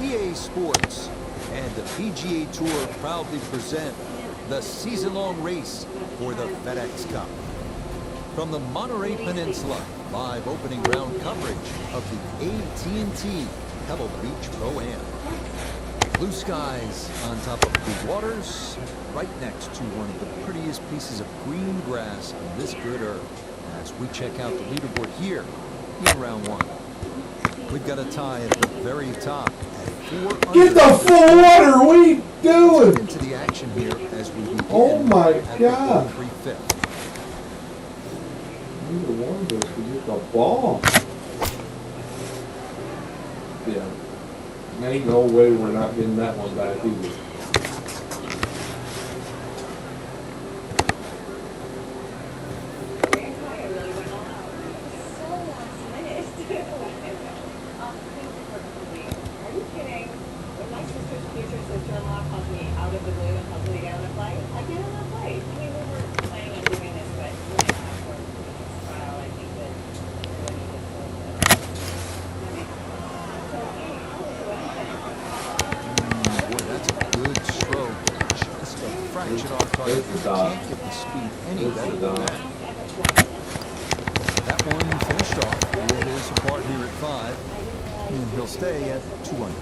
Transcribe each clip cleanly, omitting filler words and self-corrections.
EA Sports and the PGA Tour proudly present the season-long race for the FedEx Cup. From the Monterey Peninsula, live opening round coverage of the AT&T Pebble Beach Pro-Am. Blue skies on top of blue waters, right next to one of the prettiest pieces of green grass on this good earth. As we check out the leaderboard here in round one. We've got a tie at the very top at 4 under. Get the full water! What are you doing? Into the action here as we begin. Oh my at God! the 3/5. Neither one of us could get the ball. Yeah. Ain't no way we're not getting that one back either. Can't get the speed any better than that. That one finished off. It is apart here at 5, and he'll stay at 2 under.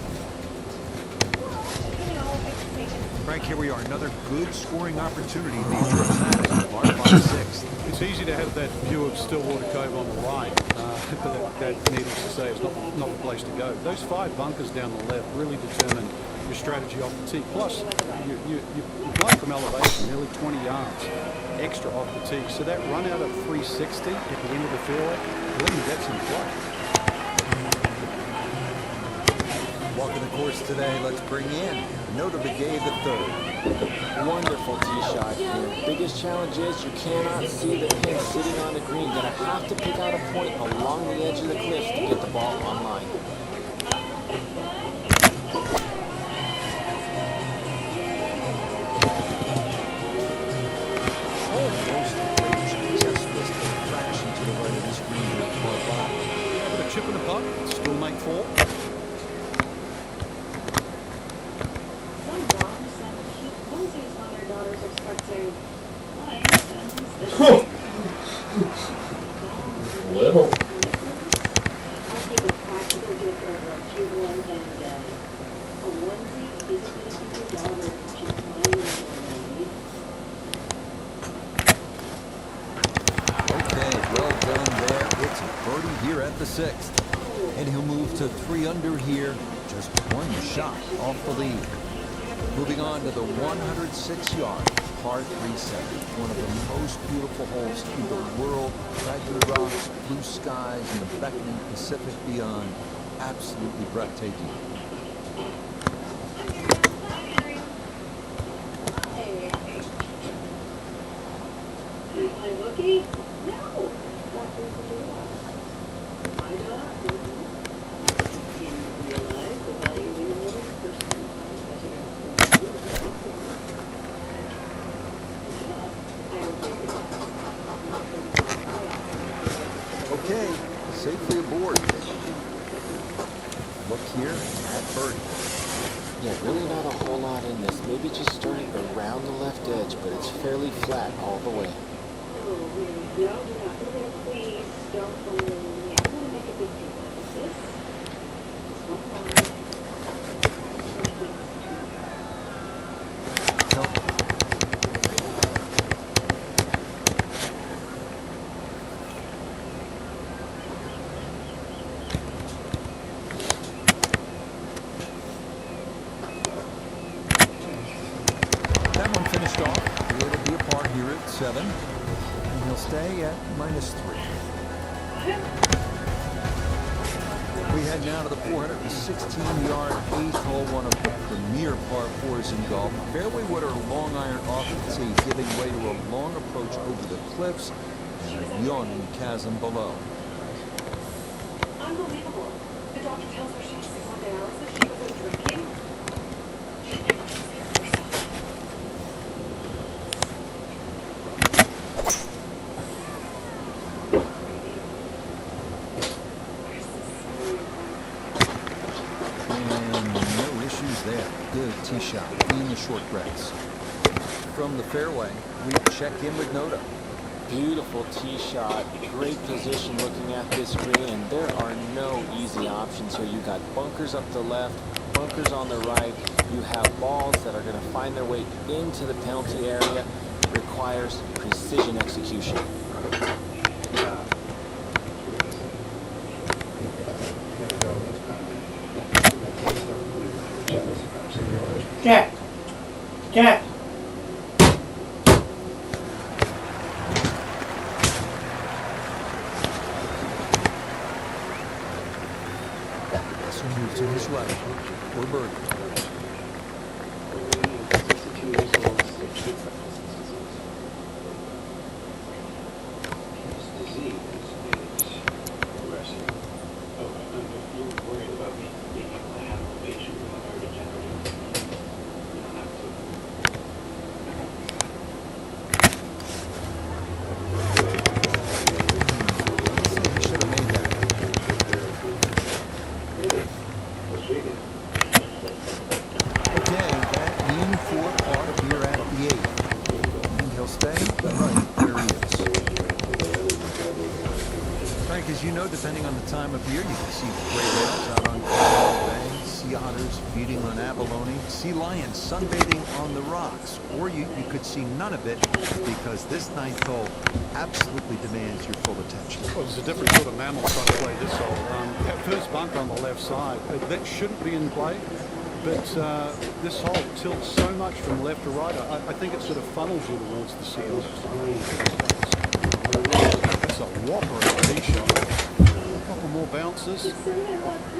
Frank, here we are. Another good scoring opportunity. Par 5/6. It's easy to have that view of Stillwater Cove on the right, but that needless to say is not the place to go. Those 5 bunkers down the left really determine your strategy off the tee. Plus, you're playing from elevation, nearly 20 yards extra off the tee. So that run out of 360 at the end of the fairway, really gets in play. Walking the course today, let's bring in Notah Begay III. Wonderful tee shot here. Biggest challenge is you cannot see the pin sitting on the green. Gonna have to pick out a point along the edge of the cliff to get the ball online. With a chip in the putt, still make 4. Little. Here at the 6th, and he'll move to 3 under here, just one shot off the lead. Moving on to the 106-yard par 3/7, one of the most beautiful holes in the world. Ragged rocks, blue skies, and the beckoning Pacific beyond. Absolutely breathtaking. Okay, safely aboard. Look here at birdie. Yeah, really not a whole lot in this. Maybe just starting around the left edge, but it's fairly flat all the way. Finished off. It'll be a par here at 7, and he'll stay at -3. We head now to the 416-yard 8th hole, one of the premier par 4s in golf. Fairway wood or long iron off the tee, giving way to a long approach over the cliffs and a yawning chasm below. Unbelievable. The doctor tells her she needs to go on dialysis. She wasn't drinking. there. Good tee shot in the short grass. From the fairway, we check in with Noda. Beautiful tee shot, great position looking at this green, and there are no easy options here. You got bunkers up the left, bunkers on the right. You have balls that are going to find their way into the penalty area. It requires precision execution. Jack. Jack. This one moves to his right for birdie. Should have made that. Okay, that in for par here at the 8th. And he'll stay right where he is. Frank, as you know, depending on the time of year, you can see gray whales out on Colorado Bay, sea otters feeding on abalone, sea lions sunbathing on the rocks, or you could see none of it because this ninth hole absolutely demands your full attention. Well, there's a different sort of mammal trying to play this hole. That first bunker on the left side, that shouldn't be in play, but this hole tilts so much from left to right, I think it sort of funnels you towards the sea otters. That's a whopper of a tee shot. A couple more bounces,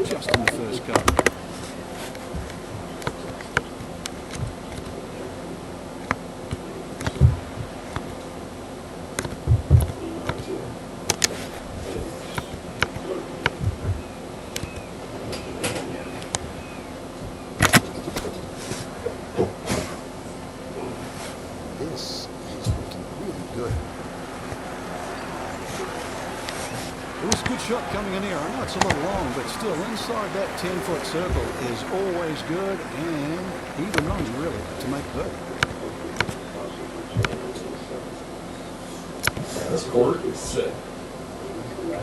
just in the first cut. This is looking really good. It was a good shot coming in here. I know it's a little long, but still inside that 10-foot circle is always good, and even money really to make birdie. This court is sick. Yeah,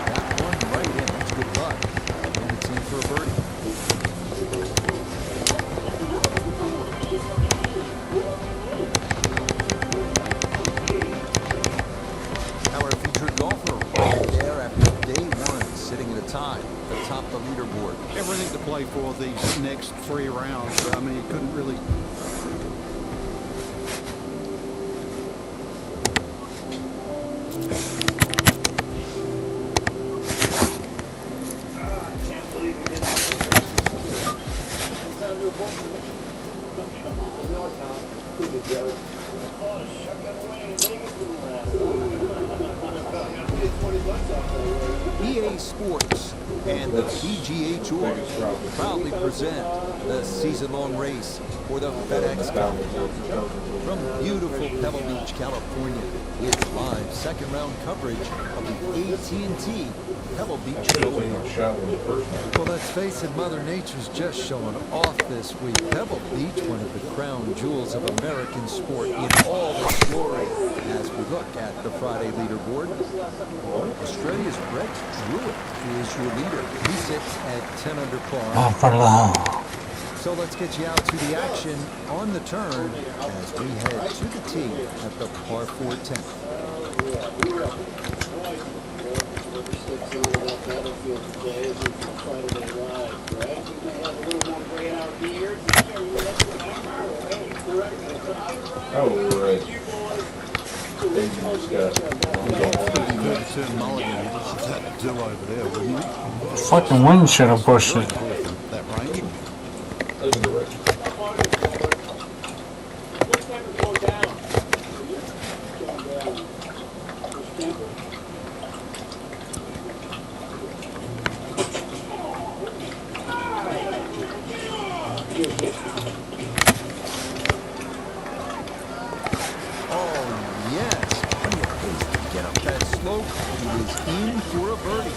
that one right in. That's good luck. And it's in for a birdie. Our featured golfer right there after day one, sitting at a tie atop the leaderboard. Everything to play for these next 3 rounds. I mean, you couldn't really. EA Sports and the PGA Tour proudly present the season-long race for the FedEx Cup. From beautiful Pebble Beach, California, it's live second-round coverage of the AT&T Pebble Beach Pro-Am. Shot in the first one. Well, let's face it, Mother Nature's just showing off this week. Pebble Beach, one of the crown jewels of American sport in all its glory. As we look at the Friday leaderboard, Australia's Brett Druitt is your leader. He sits at 10 under par. So let's get you out to the action on the turn as we head to the tee at the par 4 10th. Oh, right. They just got. Good to turn mulligan. You'd love that to do over there, wouldn't you? Fucking wind should have pushed it. That range. That's the right. Oh, yes. Plenty of pace to get slope. He is in for a birdie.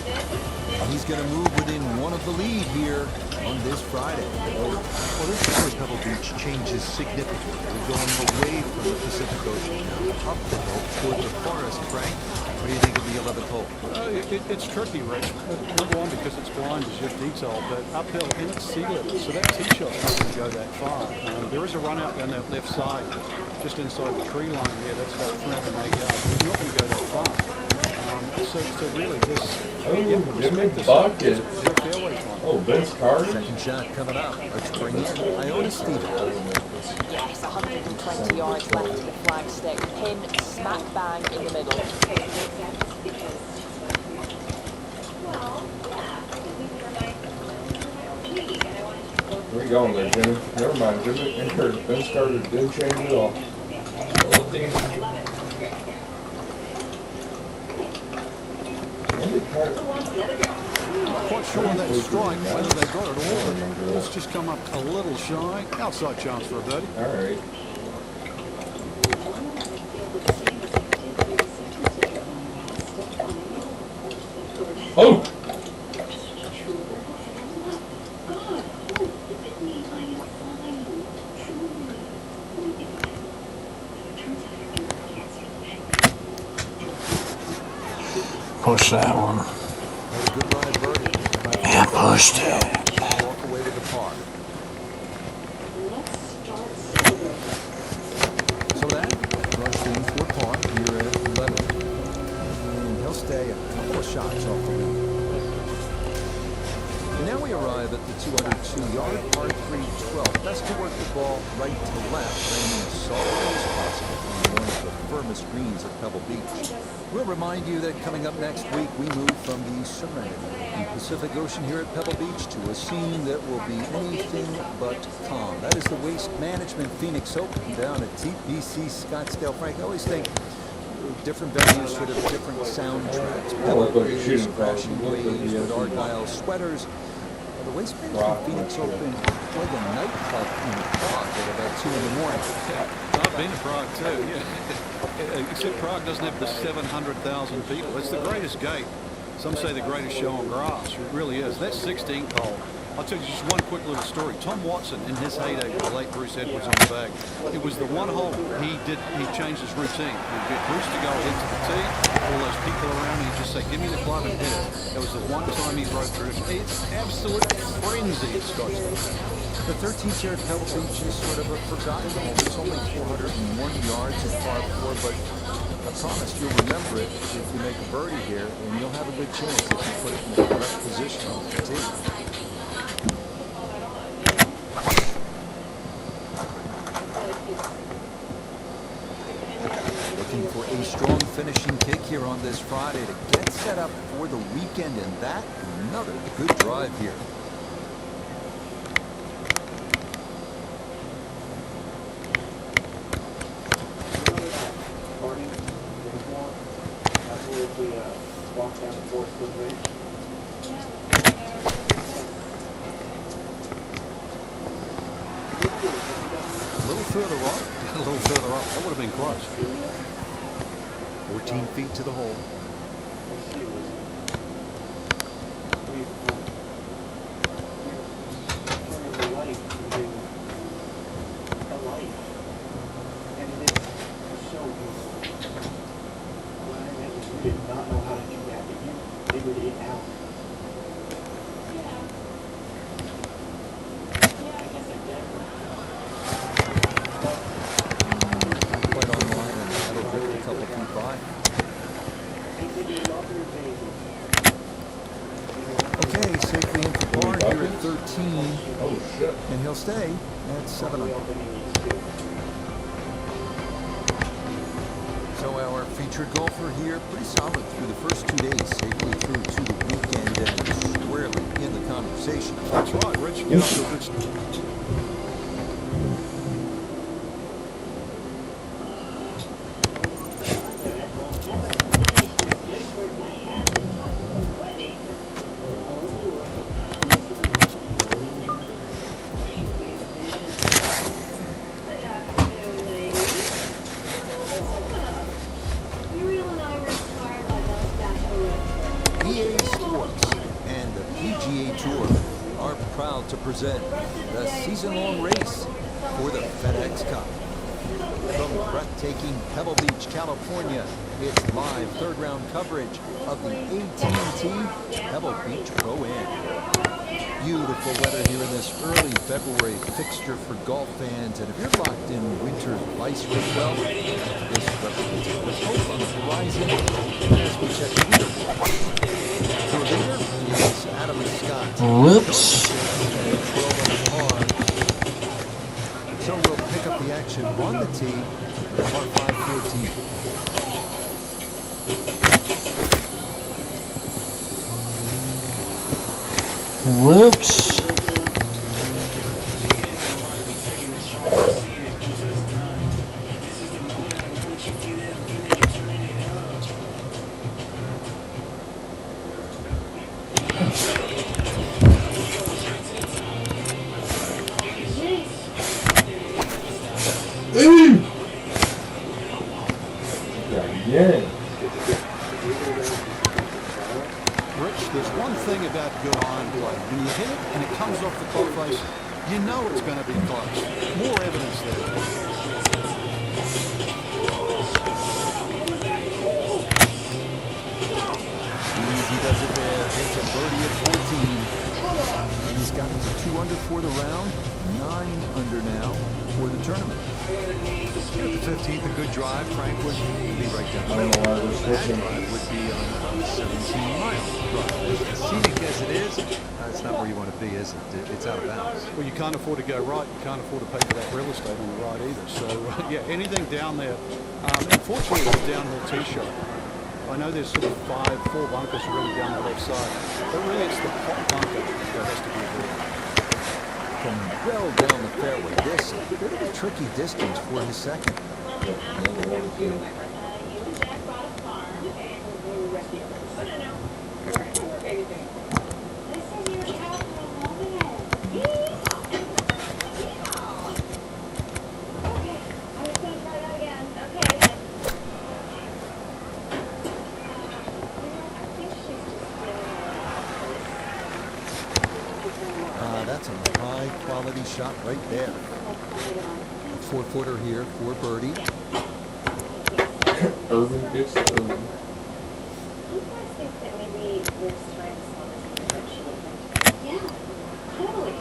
And he's going to move within one of the lead here on this Friday. Well, this is where Pebble Beach changes significantly. We're going away from the Pacific Ocean now, up the hill toward the forest, Frank. What do you think of the 11th hole? It's tricky, Rich. Number one, because it's blind, as you've detailed, but uphill and it's sea level, so that tee shot's not going to go that far. There is a run out down that left side, just inside the tree line there. That's about 308 yards. It's not going to go that far. So really, this... Jimmy Bucket. Fairway time. Oh, Vince Carter. Second shot coming up. Let's bring in Iona Stevens. Yes, 120 yards left to the flagstick. Pin smack bang in the middle. Where you going there, Jimmy? Never mind, Jimmy. Vince Carter didn't change at all. Not quite sure on that strike whether they got it all, but it's just come up a little shy. Outside chance for a birdie. All right. Oh! Push that one. Had a good ride birdie. Yeah, pushed it. Walk away with the par. So that rushed in for par here at 11. And he'll stay a couple of shots off the lead. And now we arrive at the 202-yard par 3 12. Best to work the ball right to left, landing as softly as possible on one of the firmest greens at Pebble Beach. We'll remind you that coming up next week, we move from the Serenity in the Pacific Ocean here at Pebble Beach to a scene that will be anything but calm. That is the Waste Management Phoenix Open down at TPC Scottsdale. Frank, I always think different venues should have different soundtracks. Pebble look like a Beach, shooting Crashing crowd. Look like Waves the with SEC. Argyle sweaters. The Waste Management Phoenix Open like a nightclub in Prague at about 2 in the morning. I've been to Prague too, yeah. Except Prague doesn't have the 700,000 people. It's the greatest gate. Some say the greatest show on grass. It really is. That 16th hole. I'll tell you just one quick little story. Tom Watson, in his heyday with the late Bruce Edwards on the bag, it was the one hole he changed his routine. He'd get Bruce to go into the tee, all those people around him, he'd just say, give me the club and hit it. That was the one time he broke through. It's absolute frenzy at Scottsdale. The 13th here at Pebble Beach is sort of a forgotten hole. It's only 401 yards at par 4, but I promise you'll remember it if you make a birdie here, and you'll have a good chance if you put it in the correct position on the tee. Looking for a strong finishing kick here on this Friday to get set up for the weekend, and that another good drive here. A little further up. A little further up. That would have been close. 14 feet to the hole. Quite on the line, and that'll drift a couple feet by. Okay, safely in for par here at 13, Oh, shit. and he'll stay at 7 under. So our featured golfer here, pretty solid through the first 2 days, safely through to the weekend, and squarely in the conversation. That's right, Rich. Get up to a good start. present the season-long race for the FedEx Cup. From breathtaking Pebble Beach, California, it's live third-round coverage of the AT&T Pebble Beach Pro-Am. Beautiful weather here in this early February fixture for golf fans, and if you're locked in winter ice rink, well, this represents the hope on the horizon as we check the leaderboard. The leader is Adam Scott. Whoops. 12 on the par. So we'll pick up the action on the tee, par 5 14. Whoops. Yeah. Rich, there's one thing about good iron play. When you hit it and it comes off the top face, you know it's going to be close. More evidence there. Easy does it there. Hits a birdie at 14. He's got to 2 under for the round, 9 under now for the tournament. Here at the 15th, a good drive, Frank, would be right down I don't know why we're Bad switching. drive would be on about 17-mile drive. As scenic as it is, that's not where you want to be, is it? It's out of bounds. Well, you can't afford to go right. You can't afford to pay for that real estate on the right either. So, yeah, anything down there. Unfortunately, it's a downhill tee shot. I know there's sort of 4 bunkers really down the left side, but really it's the top bunker that has to be avoided. From well down the fairway, this a bit of a tricky distance for his second. That's a high-quality shot right there. A 4-footer here for birdie. Irvin gets the Irvin. You guys think that maybe there's strengths on this spreadsheet? Yeah, totally.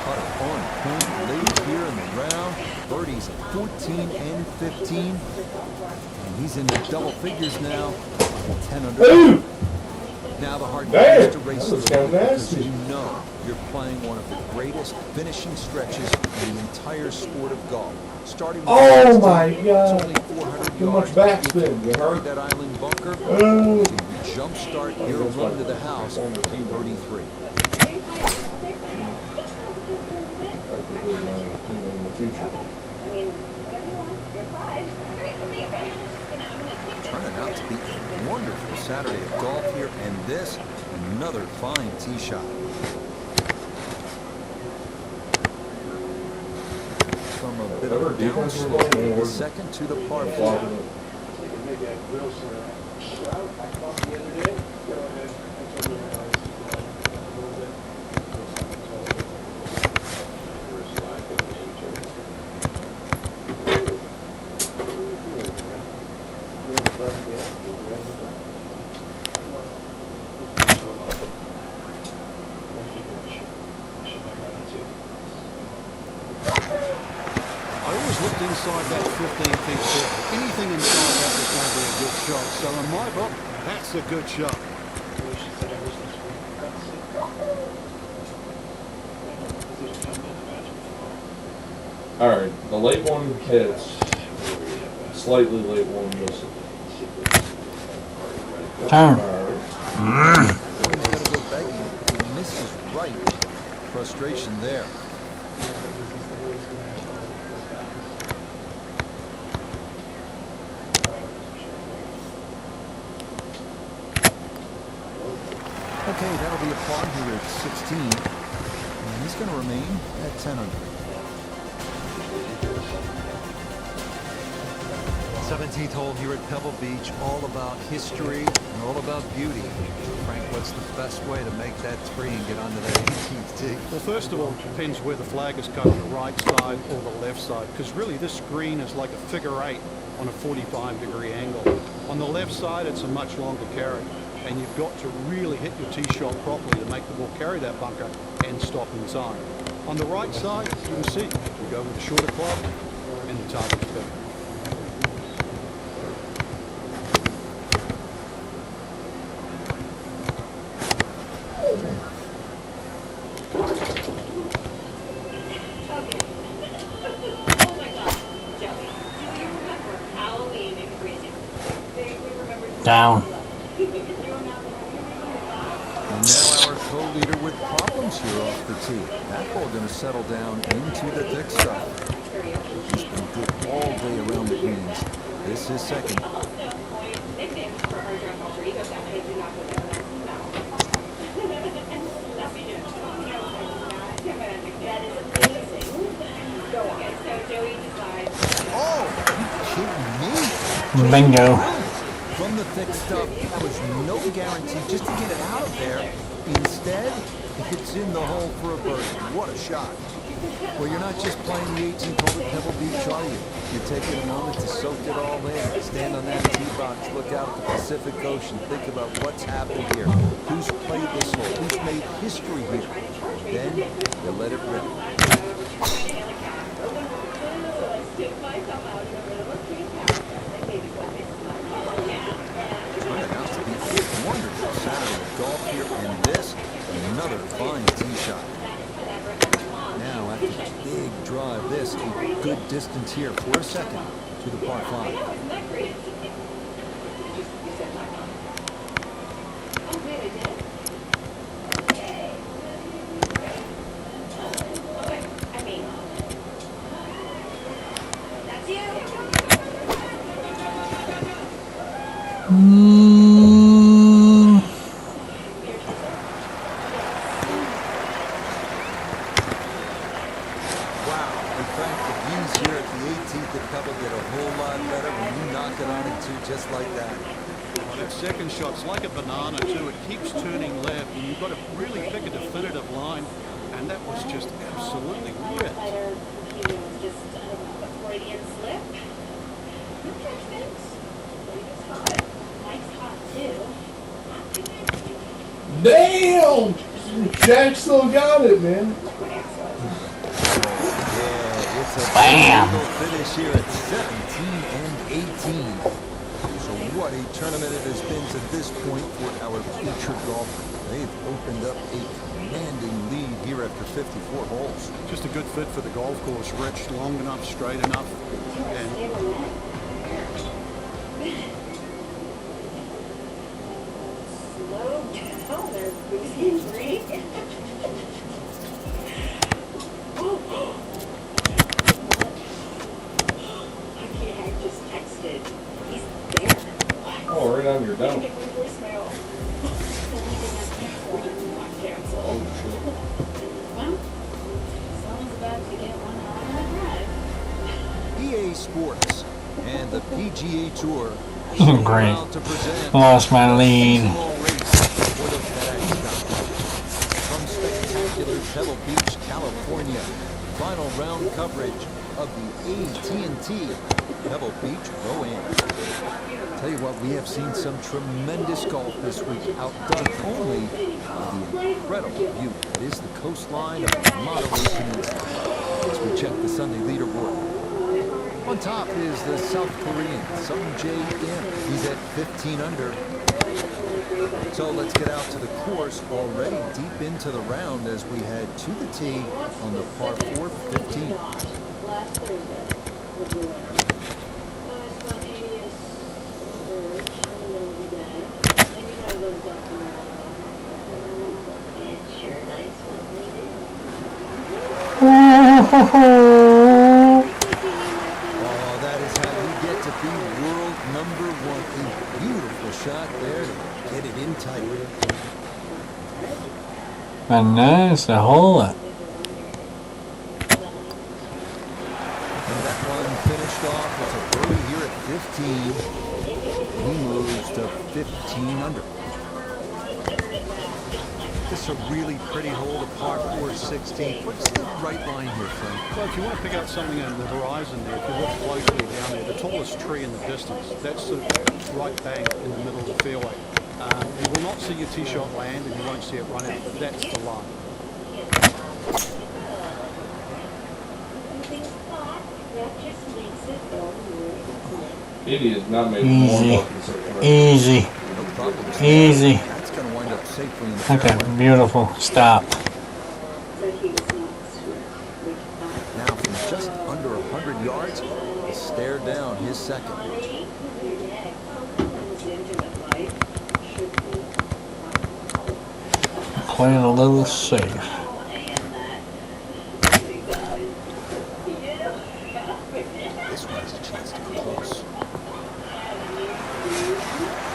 Putt on point late here in the round. Birdies at 14 and 15. And he's in the double figures now. 10 under. Now the hard part is to race that was through kinda because nasty. you know you're playing one of the greatest finishing stretches in the entire sport of golf. Starting with Oh the my it's God. only 400 Too yards. much backspin, If you you heard? avoid that island bunker, Oh. you jumpstart your run to the house with birdie 3. In the future. Turning out to be a wonderful Saturday of golf here, and this, another fine tee shot. From a bit of a downslope, the second to the par 4. I always looked inside that 15-feet circle. Anything inside that was going to be a good shot. So in my book, that's a good shot. Alright, the late one hits. Slightly late one misses. Turn. Alright. He's got to go begging. He misses right. Frustration there. Okay, that'll be a par here at 16. And he's going to remain at 10 under. 17th hole here at Pebble Beach, all about history and all about beauty. Frank, what's the best way to make that three and get onto that 18th tee? Well, first of all, it depends where the flag is cut, on the right side or the left side, because really this green is like a figure 8 on a 45-degree angle. On the left side, it's a much longer carry, and you've got to really hit your tee shot properly to make the ball carry that bunker and stop inside. On the right side, you can see we go with the shorter club and the target's better. Oh my God, Joey, do you remember Halloween in Greece? We remember Down. And now our co-leader with problems here off the tee. That ball going to settle down into the thick stuff. He's been good all day around the greens. This is second. nicknames for our drug culture ego that I do not go there. No. That's me doing. That is amazing. Go on. Okay, so Joey decides. Oh, you kidding me? Bingo. From the thick stuff, there was no guarantee just to get it out of there. Instead, it's in the hole for a birdie. What a shot. Well, you're not just playing the 18th hole at Pebble Beach, are you? You're taking a moment to soak it all in. Stand on that tee box, look out at the Pacific Ocean, think about what's happened here. Who's played this hole? Who's made history here? Then, you let it rip. Turned out to be a wonderful Saturday of golf here, and this, another fine tee shot. Now, after the big drive, this a good distance here for a second to the par 5. Just like that. Well, that second shot's like a banana too. It keeps turning left, and you've got to really pick a definitive line. And that was just absolutely ripped. Just a Freudian slip. Okay, thanks. Mike's hot too. Damn! Jack still got it, man. Yeah, it's a Bam. beautiful finish here at 17 and 18. What a tournament it has been to this point for our featured golfers. They've opened up a commanding lead here after 54 holes. Just a good fit for the golf course. Rich, long enough, straight enough, and Slow down. There's Boozy Green. I just texted. He's there. Oh, right on your dome. Voicemail. Cancel. Well, someone's about to get one on the drive. EA Sports and the PGA Tour Great. proud to present Lost my lead. the seasonal race for the FedEx Cup. From spectacular Pebble Beach, California, final round coverage of the AT&T Pebble Beach Pro-Am. Tell you what, we have seen some tremendous golf this week, outdone only by the incredible view that is the coastline of the Monterey Peninsula. As we check the Sunday leaderboard. On top is the South Korean, Sung Jae Im. He's at 15 under. So let's get out to the course, already deep into the round as we head to the tee on the par 4 15. Last Thursday. Oh, that is how you get to be world #1. A beautiful shot there to get it in tight. And nice to hold it. And that one finished off with a birdie here at 15. He moves to 15 under. This is a really pretty hole to par 4-16. What's the right line here, Frank? Well, if you want to pick out something on the horizon there, if you look closely down there, the tallest tree in the distance, that's the right bank in the middle of the fairway. You will not see your tee shot land and you won't see it run out, but that's the line. He has not made more Easy. lucky so far. Easy. No problem. Easy. That's going to wind up safely in the Look fairway. at beautiful stop. Now from just under 100 yards, he'll stare down his second. Playing a little safe. This one has a chance to be close.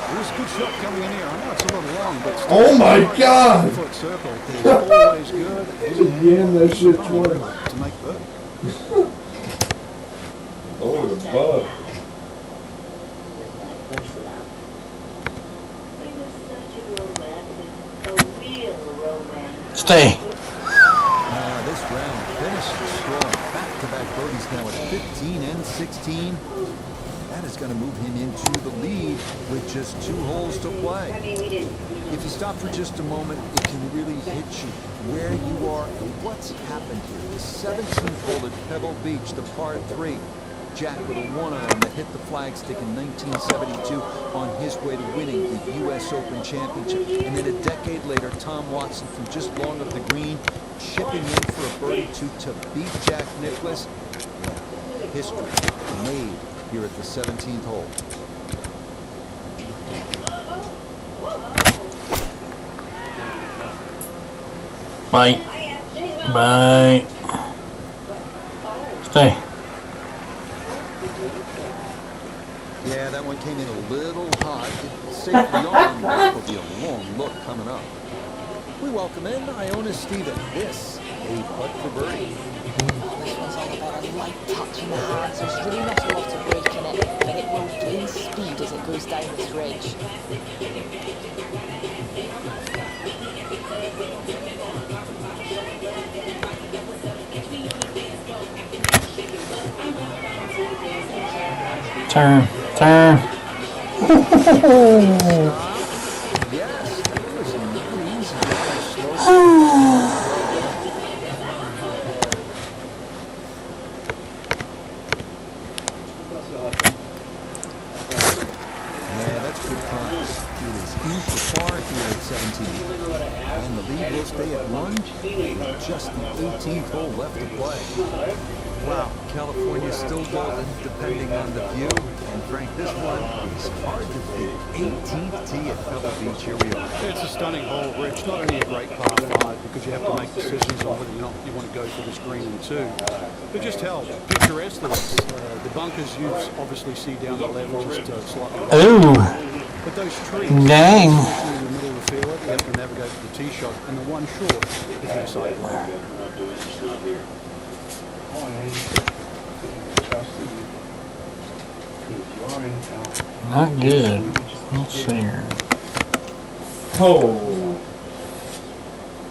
There's a good shot coming in here. I know it's a little long, but still. Oh my God! Foot circle is always good. Again, that shit 20. To make birdie. Oh, the bug. Stay. This round finishes strong. Back-to-back birdies now at 15 and 16. That is going to move him into the lead with just 2 holes to play. If you stop for just a moment, it can really hit you where you are and what's happened here. The 17th hole at Pebble Beach, the par 3. Jack with a 1-iron that hit the flagstick in 1972 on his way to winning the U.S. Open Championship. And then a decade later, Tom Watson from just long of the green, chipping in for a birdie to beat Jack Nicklaus. Yeah, history made here at the 17th hole. Bye. Bye. Stay. Yeah, that one came in a little hot. It's safely on. That will be a long look coming up. We welcome in Iona Stephen. This a putt for birdie. This one's all about a light touch in the hands. There's really not a lot of break in it, but it will gain speed as it goes down this ridge. Turn. Turn. Yes, that was not easy. Slow. Yeah, that's good progress. It is in for par here at 17. And the lead will stay at 1 with just the 18th hole left to play. Wow, California still golden depending on the view. And Frank, this one is hard to beat. 18th tee at Pebble Beach. Here we are. It's a stunning hole, Rich. Not only a great par 5 because you have to make decisions on whether or not you want to go for this green in 2, but just how picturesque it is. The bunkers you obviously see down the left just slightly. Ooh. But those trees, Dang. especially in the middle of the field, you have to navigate to the tee shot, and the one short if you decide to land. Not good. Let's see here. Oh.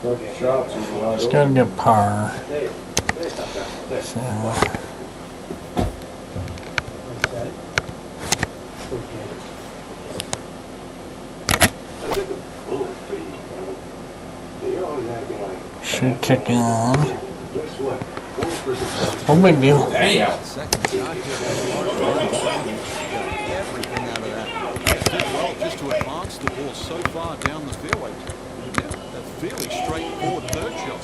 Tough shots are wide It's open. got to get par. So, should kick on. No big deal. Damn. Second shot here. Got everything out of that. Did well just to advance the ball so far down the fairway. Now, a fairly straightforward third shot.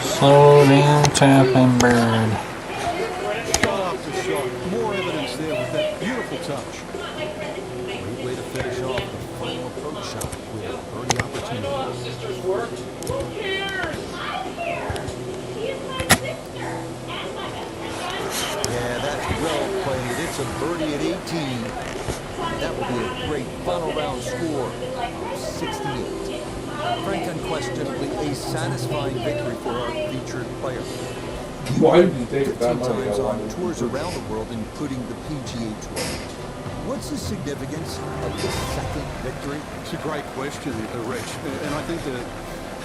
Slow down, tap and bird. Shot after shot. More evidence there with that beautiful touch. Great way to finish off the final approach shot with a birdie opportunity. Yeah, that's well played. It's a birdie at 18. That will be a great final round score of 68. Frank, unquestionably a satisfying victory for our featured player. Why did you take it 15 that much? times on tours around the world, including the PGA Tour. What's the significance of the second victory? It's a great question, Rich, and I think that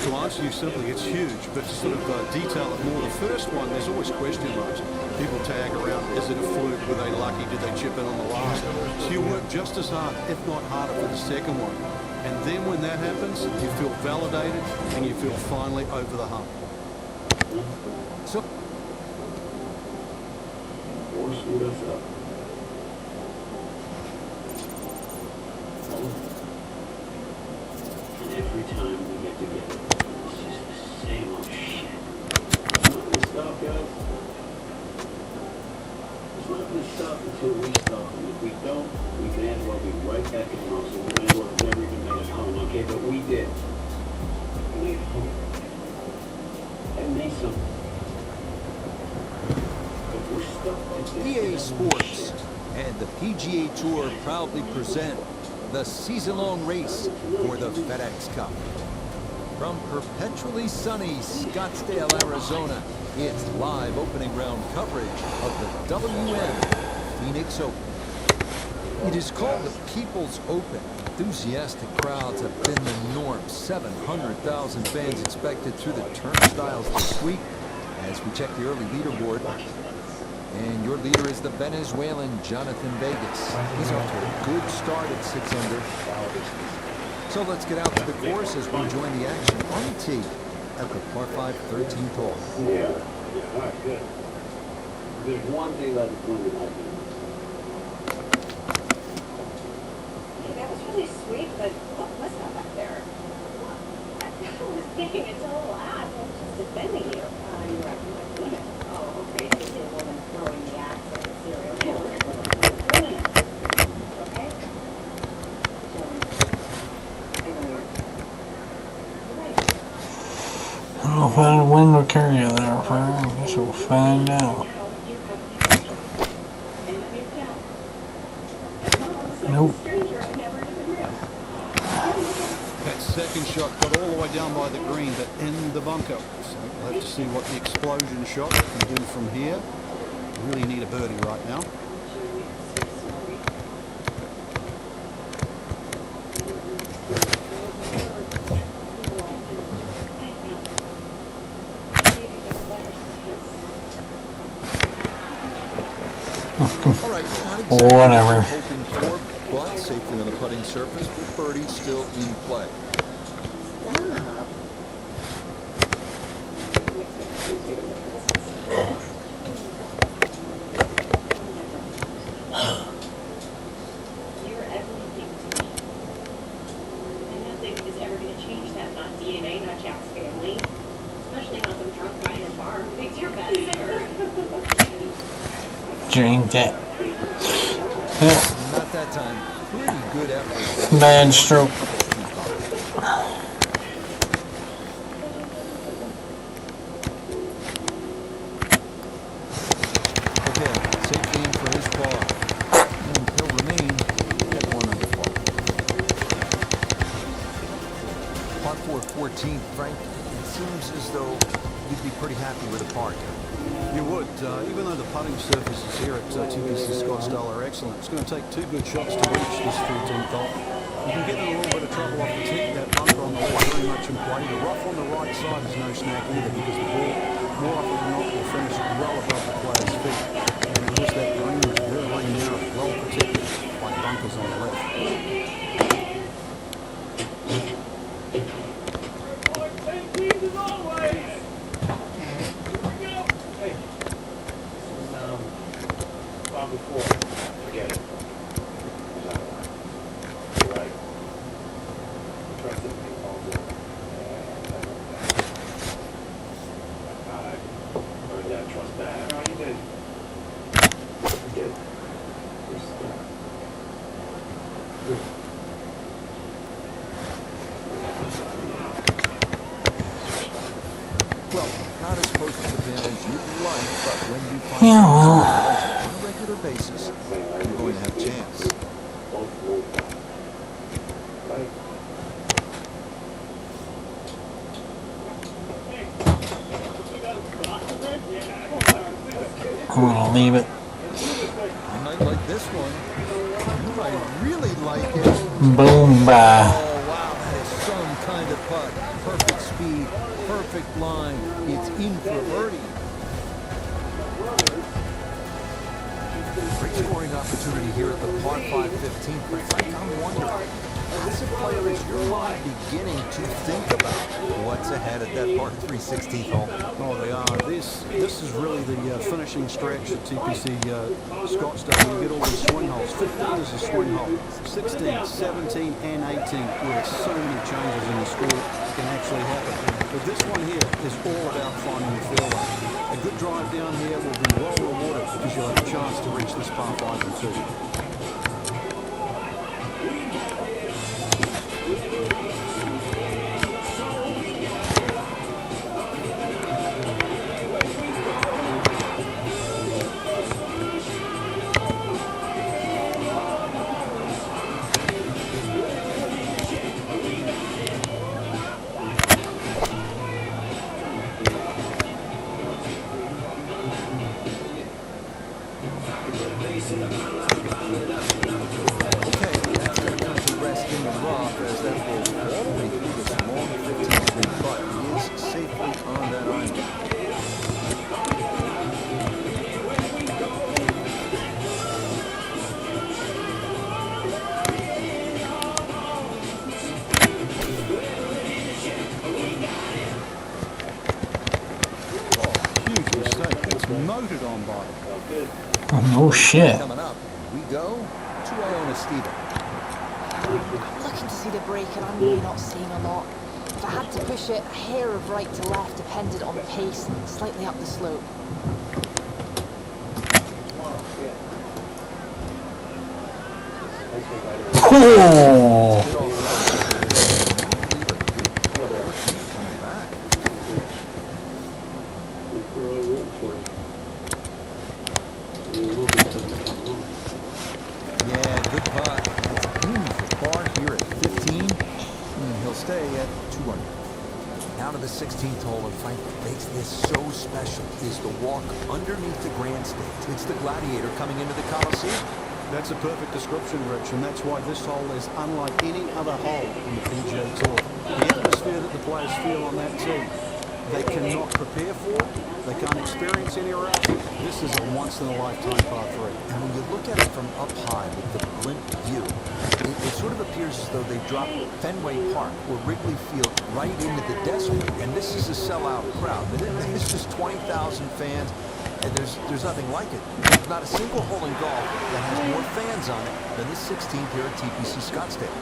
to answer you simply, it's huge, but to sort of detail it more, the first one, there's always question marks. People tag around, is it a fluke, were they lucky, did they chip in on the last? So you work just as hard, if not harder, for the second one. And then when that happens, you feel validated and you feel finally over the hump. So, And every time we get together, it's just the same old shit. It's not gonna stop, guys. It's not gonna stop until we stop. And if we don't, we can end up being right back in the house. And we're gonna work never even made it home, okay? But we did. We made home. That means something. But we're stuck at EA this. Sports and the PGA Tour proudly present the season-long race for the FedEx Cup. From perpetually sunny Scottsdale, Arizona, it's live opening round coverage of the WM Phoenix Open. It is called the People's Open. Enthusiastic crowds have been the norm. 700,000 fans expected through the turnstiles this week as we check the early leaderboard. And your leader is the Venezuelan Jonathan Vegas. He's off to a good start at 6 under. So let's get out to the course as we join the action on the tee at the par 5 13th hole. Yeah. All right, good. There's one thing about the point that I do. Hey, that was really sweet, but what was that back there? I was thinking it's a little odd. I'm just defending you. You were acting like a woman. Oh, okay. You did a woman throwing the axe at the serial killer. Women. Okay? I don't know if I had a wind will carry you there, Frank. I guess we'll find out. Nope. That second shot got all the way down by the green, but in the bunker. So we'll have to see what the explosion shot can do from here. Really need a birdie right now. All right, not exactly Whatever. hoping for, but safely on the putting surface with birdie still in play. You're everything to me. And nothing is ever going to change that. Not DNA, not Jack's family. Especially not some drunk guy in a bar who thinks you're best singer. Drink that. Yeah, Not that time. Pretty good effort. bad stroke. Again, safely in for his par. And he'll remain at 1 under par. Par 4 14th, Frank. It seems as though you'd be pretty happy with a par here. You would, even though the putting surfaces here at TPC Scottsdale are excellent. It's going to take 2 good shots to reach this 14th hole. You can get in a little bit of trouble off the tee. That bunker on the left very much in play. The rough on the right side is no snack either because the ball, more often than not, will finish well above the player's feet. And of course, that green is very narrow, well protected by bunkers on the left. Bob before. Forget it. You're right. Trust it, make calls it. I learned that trust that. No, you did. You did. You're stuck. Well, not as close to the pin as you'd like, but when you find Yeah, yourself well. on a regular basis, you're going to have a chance. Both move. I'm gonna leave it. You might like this one. You might really like it. Boom, bye. Oh, wow, that is some kind of putt. Perfect speed, perfect line. It's in for a birdie. Great scoring opportunity here at the par 5 15th. But Frank, I'm wondering, as a player, is your mind beginning to think about what's ahead at that par 3 16th hole? Oh, they are. This is really the finishing stretch at TPC Scottsdale. You get all these swing holes. 15 is a swing hole. 16, 17, and 18, where so many changes in the score can actually happen. But this one here is all about finding the fairway. A good drive down here will be well rewarded because you'll have a chance to reach this par 5 and 2. Noted on by. Oh, no shit. Coming up, we go to Iona Stephen. I'm looking to see the break and I'm really not seeing a lot. If I had to push it, a hair of right to left depended on pace, slightly up the slope. Oh. Down to the 16th hole, and Frank, what makes this so special is the walk underneath the grand stage. It's the Gladiator coming into the Coliseum. That's a perfect description, Rich, and that's why this hole is unlike any other hole in the PGA Tour. The atmosphere that the players feel on that tee, they cannot prepare for, they can't experience anywhere else. This is a once-in-a-lifetime par 3. And when you look at it from up high with the blimp view, it sort of appears as though they dropped Fenway Park or Wrigley Field right into the desert. And this is a sellout crowd. It's just 20,000 fans, and there's nothing like it. There's not a single hole in golf that has more fans on it than the 16th here at TPC Scottsdale.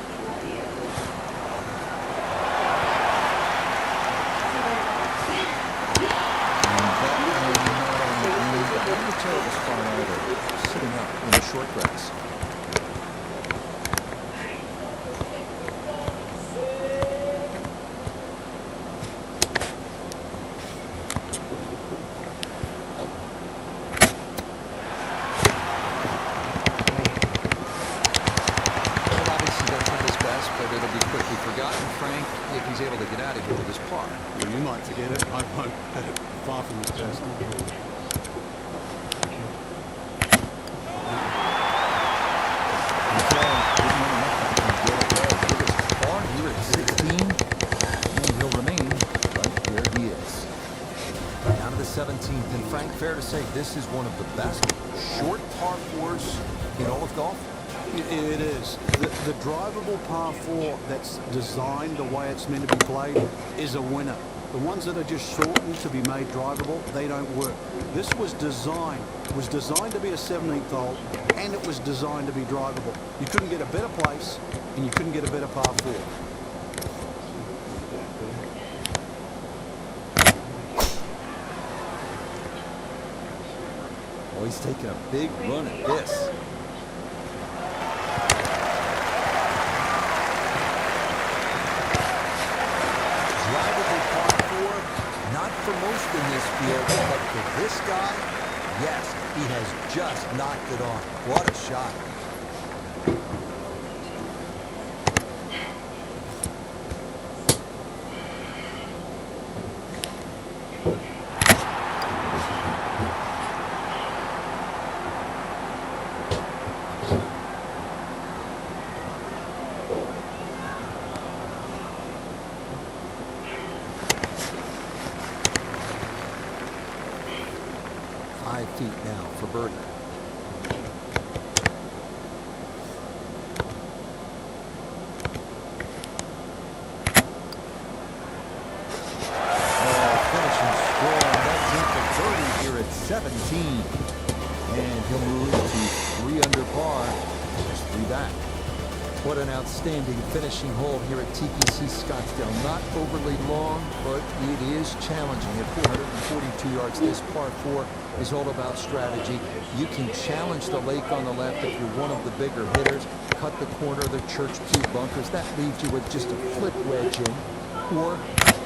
Sitting up in the short grass. If he's able to get out of here with his par. Well, you might forget it. I won't. Far from his best. Par here at 16, and he'll remain right where he is. Down to the 17th, and Frank, fair to say this is one of the best short par 4s in all of golf. It is. The drivable par 4 that's designed the way it's meant to be played is a winner. The ones that are just shortened to be made drivable, they don't work. This was designed to be a 17th hole, and it was designed to be drivable. You couldn't get a better place, and you couldn't get a better par 4. Oh, he's taking a big run at this. For most in this field, but for this guy, yes, he has just knocked it on. What a shot. And he'll move to 3 under par, just 3 back. What an outstanding finishing hole here at TPC Scottsdale. Not overly long, but it is challenging. At 442 yards, this par 4 is all about strategy. You can challenge the lake on the left if you're one of the bigger hitters. Cut the corner of the Church Pew bunkers. That leaves you with just a flip wedge in. Or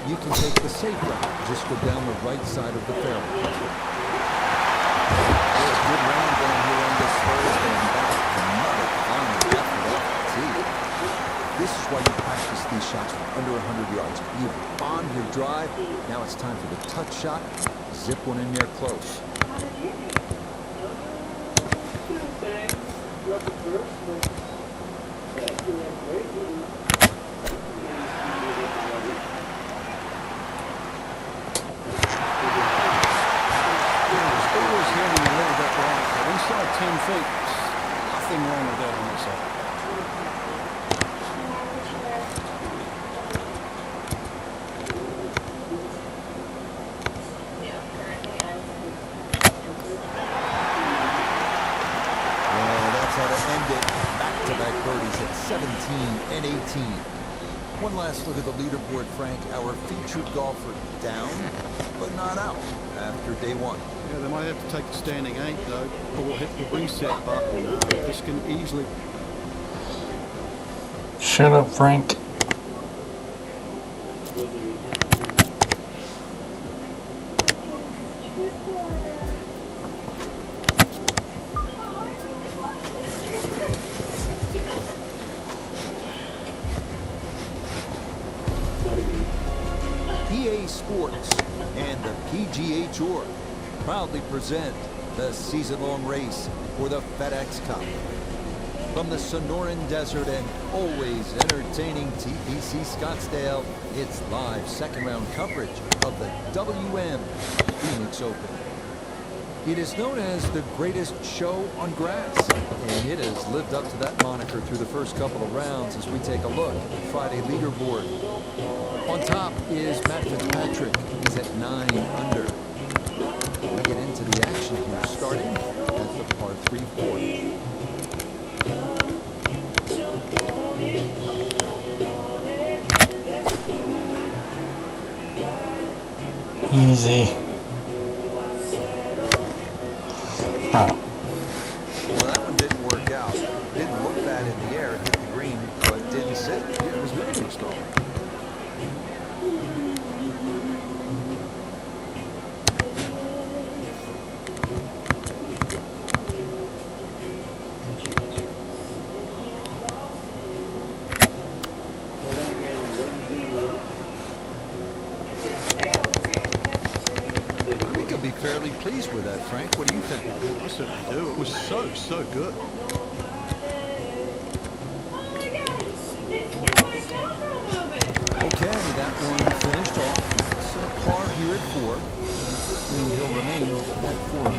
you can take the safe route. Just go down the right side of the fairway. Good round down here on this Thursday, and back another fine effort off the tee. This is why you practice these shots from under 100 yards. You've bombed your drive. Now it's time for the touch shot. Zip one in there close. Inside 10 feet, nothing wrong with that on this side. Well, that's how to end it. Back-to-back birdies at 17 and 18. One last look at the leaderboard, Frank. Our featured golfer down, but not out after day 1. Yeah, they might have to take the standing 8 though, or hit the reset button. This can easily. Shut up, Frank. EA Sports and the PGA Tour proudly present the season-long race for the FedEx Cup. From the Sonoran Desert and always entertaining TPC Scottsdale, it's live second-round coverage of the WM Phoenix Open. It is known as the greatest show on grass, and it has lived up to that moniker through the first couple of rounds as we take a look at the Friday leaderboard. On top is Matt Fitzpatrick. He's at 9 under. We get into the action here, starting at the par 3-4. Easy. Oh. Well, that one didn't work out. Didn't look bad in the air, hit the green, but didn't sit. It was very installed. Be fairly pleased with that, Frank. What do you think? I certainly do. It was so good. Okay, that one finished off. So par here at 4. And he'll remain at 4.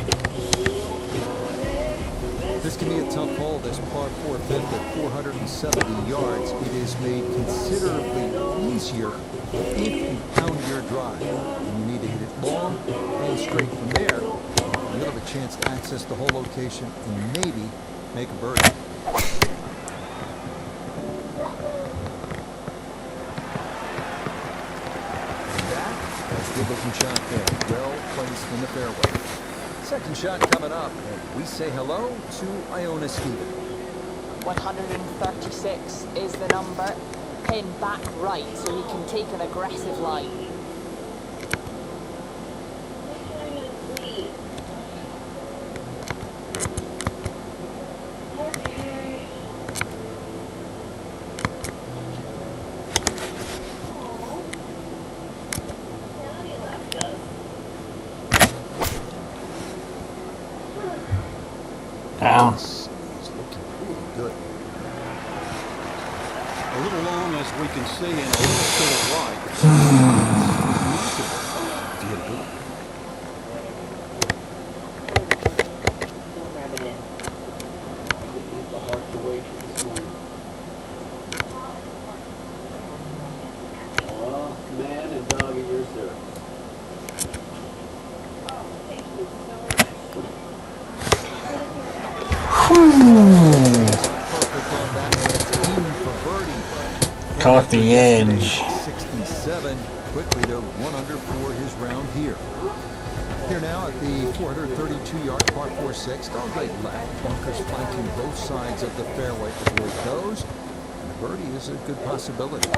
This can be a tough hole, this par 4 fifth at 470 yards. It is made considerably easier if you pound your drive. And you need to hit it long and straight from there. You'll have a chance to access the whole location and maybe make a birdie. Good looking shot there. Well placed in the fairway. Second shot coming up. And we say hello to Iona Stephen. 136 is the number. Pin back right so he can take an aggressive line. Down. It's looking really good. A little long as we can see and a little to the right. If you hit a good one. Oh, man and dog in your service. Oh, thank you so much. Perfect on that. It's in for birdie. Caught the edge. 67, quickly to 1 under for his round here. Here now at the 432-yard par 4-6. Dogleg left. Bunkers flanking both sides of the fairway before it goes. And the birdie is a good possibility.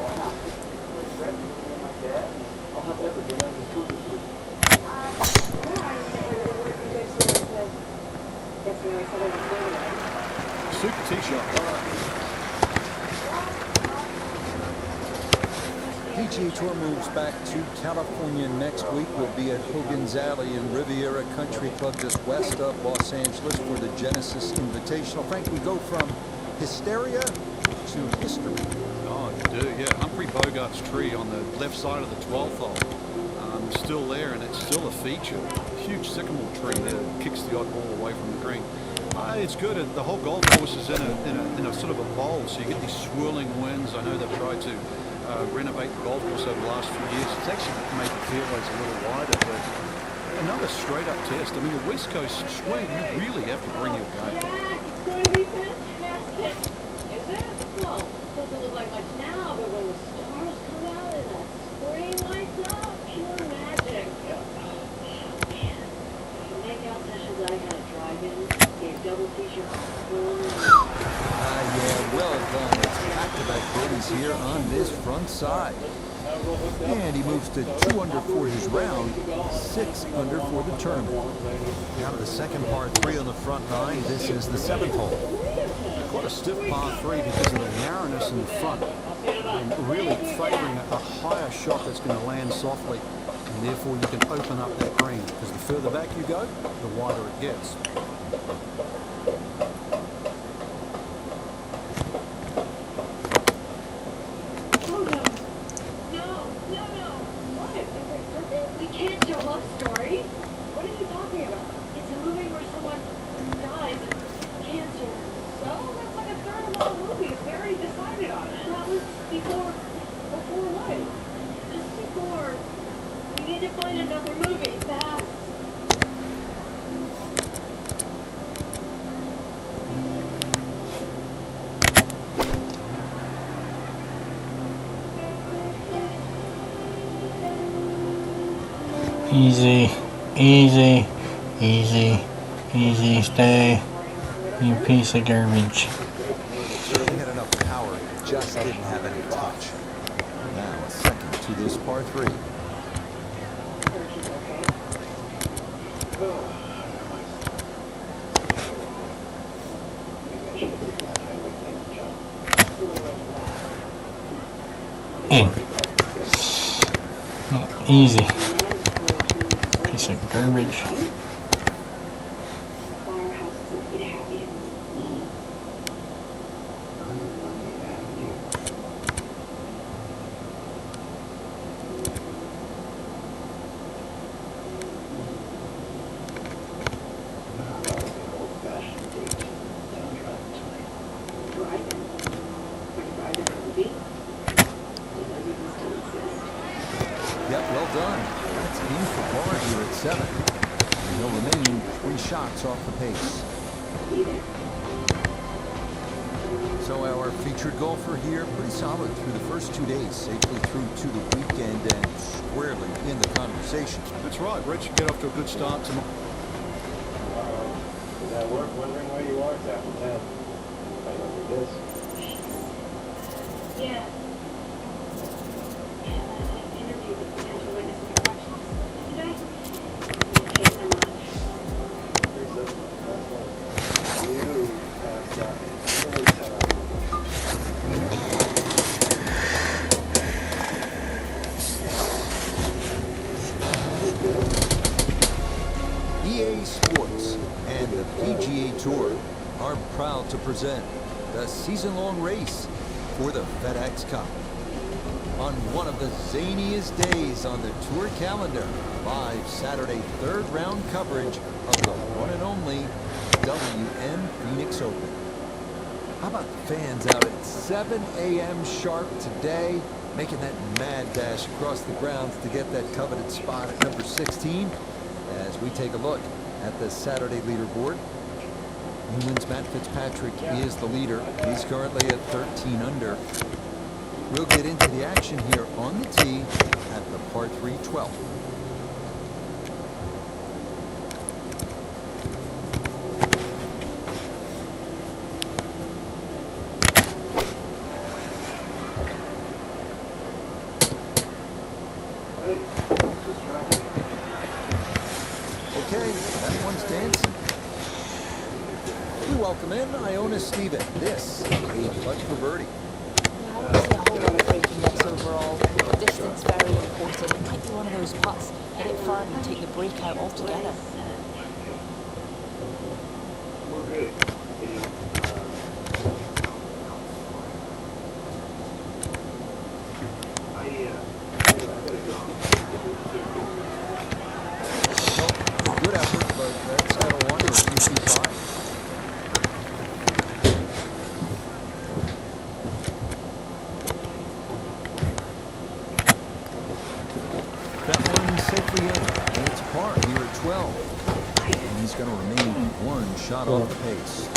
Super tee shot. PGA Tour moves back to California next week. We'll be at Hogan's Alley in Riviera Country Club just west of Los Angeles for the Genesis Invitational. Frank, we go from hysteria to history. Oh, you do, yeah. Humphrey Bogart's tree on the left side of the 12th hole. Still there, and it's still a feature. Huge sycamore tree that kicks the odd ball away from the green. It's good. The whole golf course is in a sort of a bowl, so you get these swirling winds. I know they've tried to renovate the golf course over the last few years. It's actually made the fairways a little wider, but another straight-up test. I mean, the West Coast swing, you really have to bring your game. It's going to be fantastic. Is it? Well, it doesn't look like much now, but when the stars come out and the spring lights up, pure magic. Man, the makeout sessions I had at drive-in gave double feature Yeah, well done. It's back-to-back birdies here on this front side. And he moves to 2 under for his round, 6 under for the tournament. Now to the second par 3 on the front 9. This is the 7th hole. Quite a stiff par 3 because of the narrowness in the front. And really favouring a higher shot that's going to land softly. And therefore you can open up that green. Because the further back you go, the wider it gets. We can't show love story. What are you talking about? It's a movie where someone dies of cancer. So that's like a third of all the movie. It's very decided on it. That was before what? Just before. We need to find another movie fast. Easy, easy, easy, easy, stay, you piece of garbage. Certainly had enough power, just didn't have any touch. Now a second to this par 3. In. Easy. Piece of garbage. Yep, well done. That's in for par here at 7. And he'll remain 3 shots off the pace. So our featured golfer here, pretty solid through the first 2 days, safely through to the weekend and squarely in the conversation. That's right, Rich. Get off to a good start tomorrow. Is that work? Wondering where you are? It's after 10. I look at this. Yeah. Interview with potential witnesses and questions. Did I? Okay, I'm on. You have got really set up. EA Sports and the PGA Tour are proud to present the season-long race for the FedEx Cup. On one of the zaniest days on the tour calendar, live Saturday third round coverage of the one and only WM Phoenix Open. How about the fans out at 7 a.m. sharp today, making that mad dash across the grounds to get that coveted spot at number 16 as we take a look at the Saturday leaderboard. England's Matt Fitzpatrick is the leader. He's currently at 13 under. We'll get into the action here on the tee at the par 3 12th. Okay, that one's dancing. We welcome in Iona Steven. This a putt for birdie. I don't see a whole lot of breaking this overall. Distance very important. It might be one of those putts. Hit it firm and take the break out altogether. Good effort, but that's got a wonder if you keep by. That one safely in. And it's par here at 12. And he's going to remain one shot off the pace.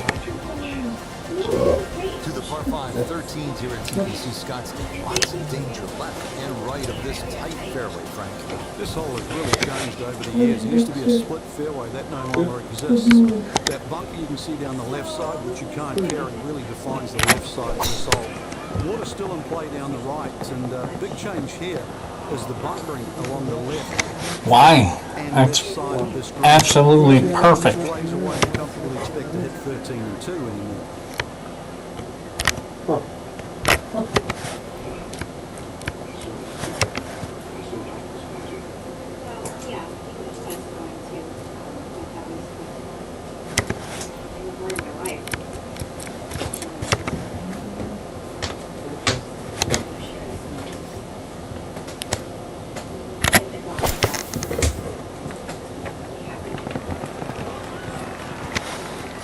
To the par 5, 13s here at TPC Scottsdale. Lots of danger left and right of this tight fairway, Frank. This hole has really changed over the years. It used to be a split fairway. That no longer exists. That bunker you can see down the left side, which you can't carry, really defines the left side of this hole. Water still in play down the right, and big change here is the bunkering along the left. Why? And That's left side of this green. absolutely perfect. Ways away, you comfortably expect to hit 13 and 2 anymore. Yeah, that's going to ruin my life.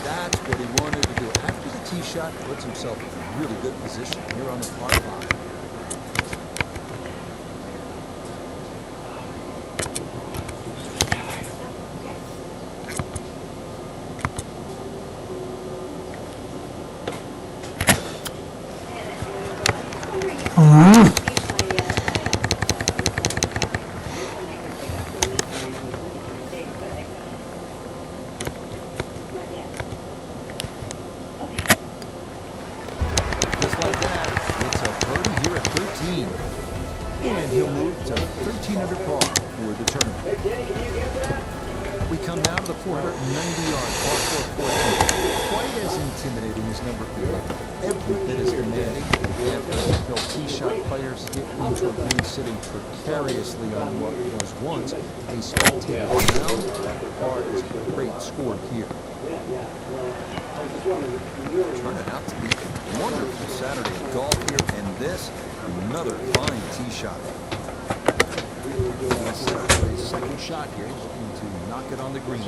That's what he wanted to do. After the tee shot, puts himself in a really good position here on the par 5. Just like that, it's a birdie here at 13. And he'll move to 13 under par for the tournament. We come now to the 490-yard par 4 14. Quite as intimidating as number 11. Every bit as demanding. Uphill tee shot players hit into a green sitting precariously on what was once a spectator ground. Par is a great score here. Turning out to be a wonderful Saturday of golf here, and this, another fine tee shot. Set up for his second shot here, looking to knock it on the green.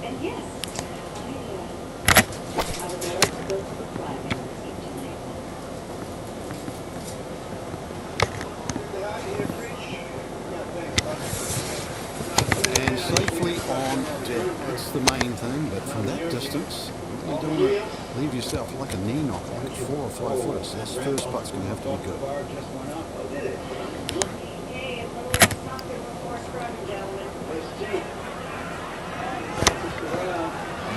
And yes, I would like to go to the flag and team tonight. And safely on deck. That's the main thing, but from that distance, you don't want to leave yourself like a knee knocker, like 4 or 5 footers. This first putt's going to have to be good. Hey, a little less talking before scrubbing, gentlemen.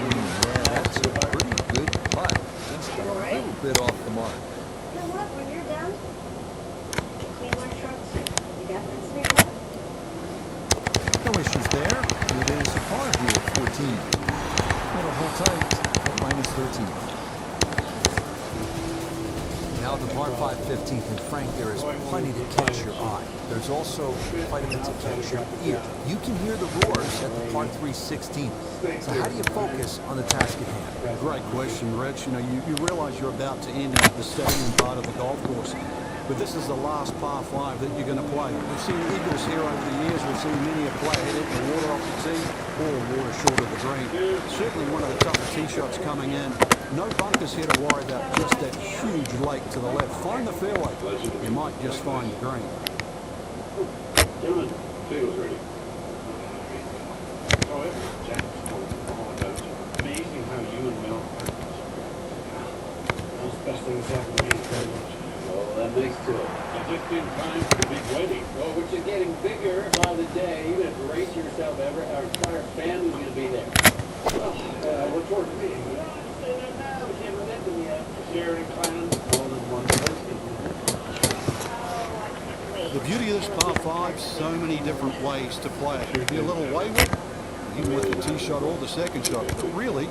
Yeah, that's a pretty good putt. Just a little bit off the mark. You know what, when you're done, clean my trucks. You got that sweet one? No issues there. It is a par here at 14. It'll hold tight at minus 13. Now the par 5 15th, and Frank, there is plenty to catch your eye. There's also quite a bit to catch your ear. You can hear the roars at the par 3 16th. So how do you focus on the task at hand? Great question, Rich. You know, you realize you're about to enter the stadium part of the golf course. but this is the last par 5 that you're going to play. We've seen eagles here over the years. We've seen many a player hit the water off the tee or water short of the green. Certainly one of the tougher tee shots coming in. No bunkers here to worry about, just that huge lake to the left. Find the fairway. You might just find the green. John, Fiddle's ready. Amazing how you and Mel are. Most best things happen to me very much. Oh, that makes two. And just in time for the big wedding. Oh, which is getting bigger by the day. You have to brace yourself. Our entire family's going to be there. Well, look forward to meeting you. Say that now. We can't remember them yet. Sharing plans. More than one person. The beauty of this par 5, so many different ways to play it. You'd be a little wayward, even with the tee shot or the second shot. But really,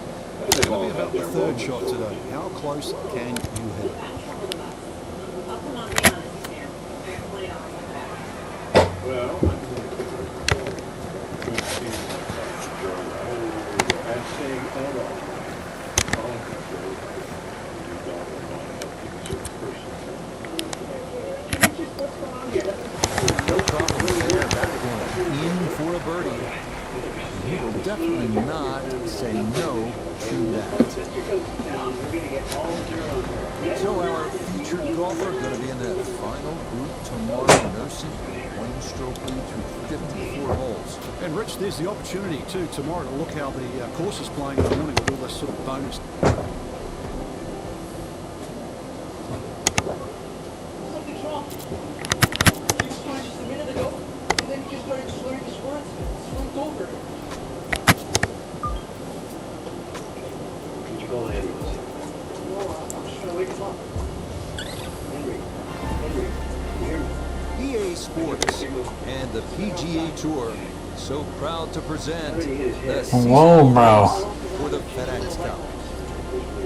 it's going to be about the third shot today. How close can you hit it? Well, No problem there. That one in for a birdie. He will definitely not say no to that. So our featured golfer going to be in the final group tomorrow, nursing one stroke lead through 54 holes. And Rich, there's the opportunity too tomorrow to look how the course is playing in the morning with all this sort of bonus. EA Sports and the PGA Tour so proud to present the Whoa, bro. for the FedEx Cup.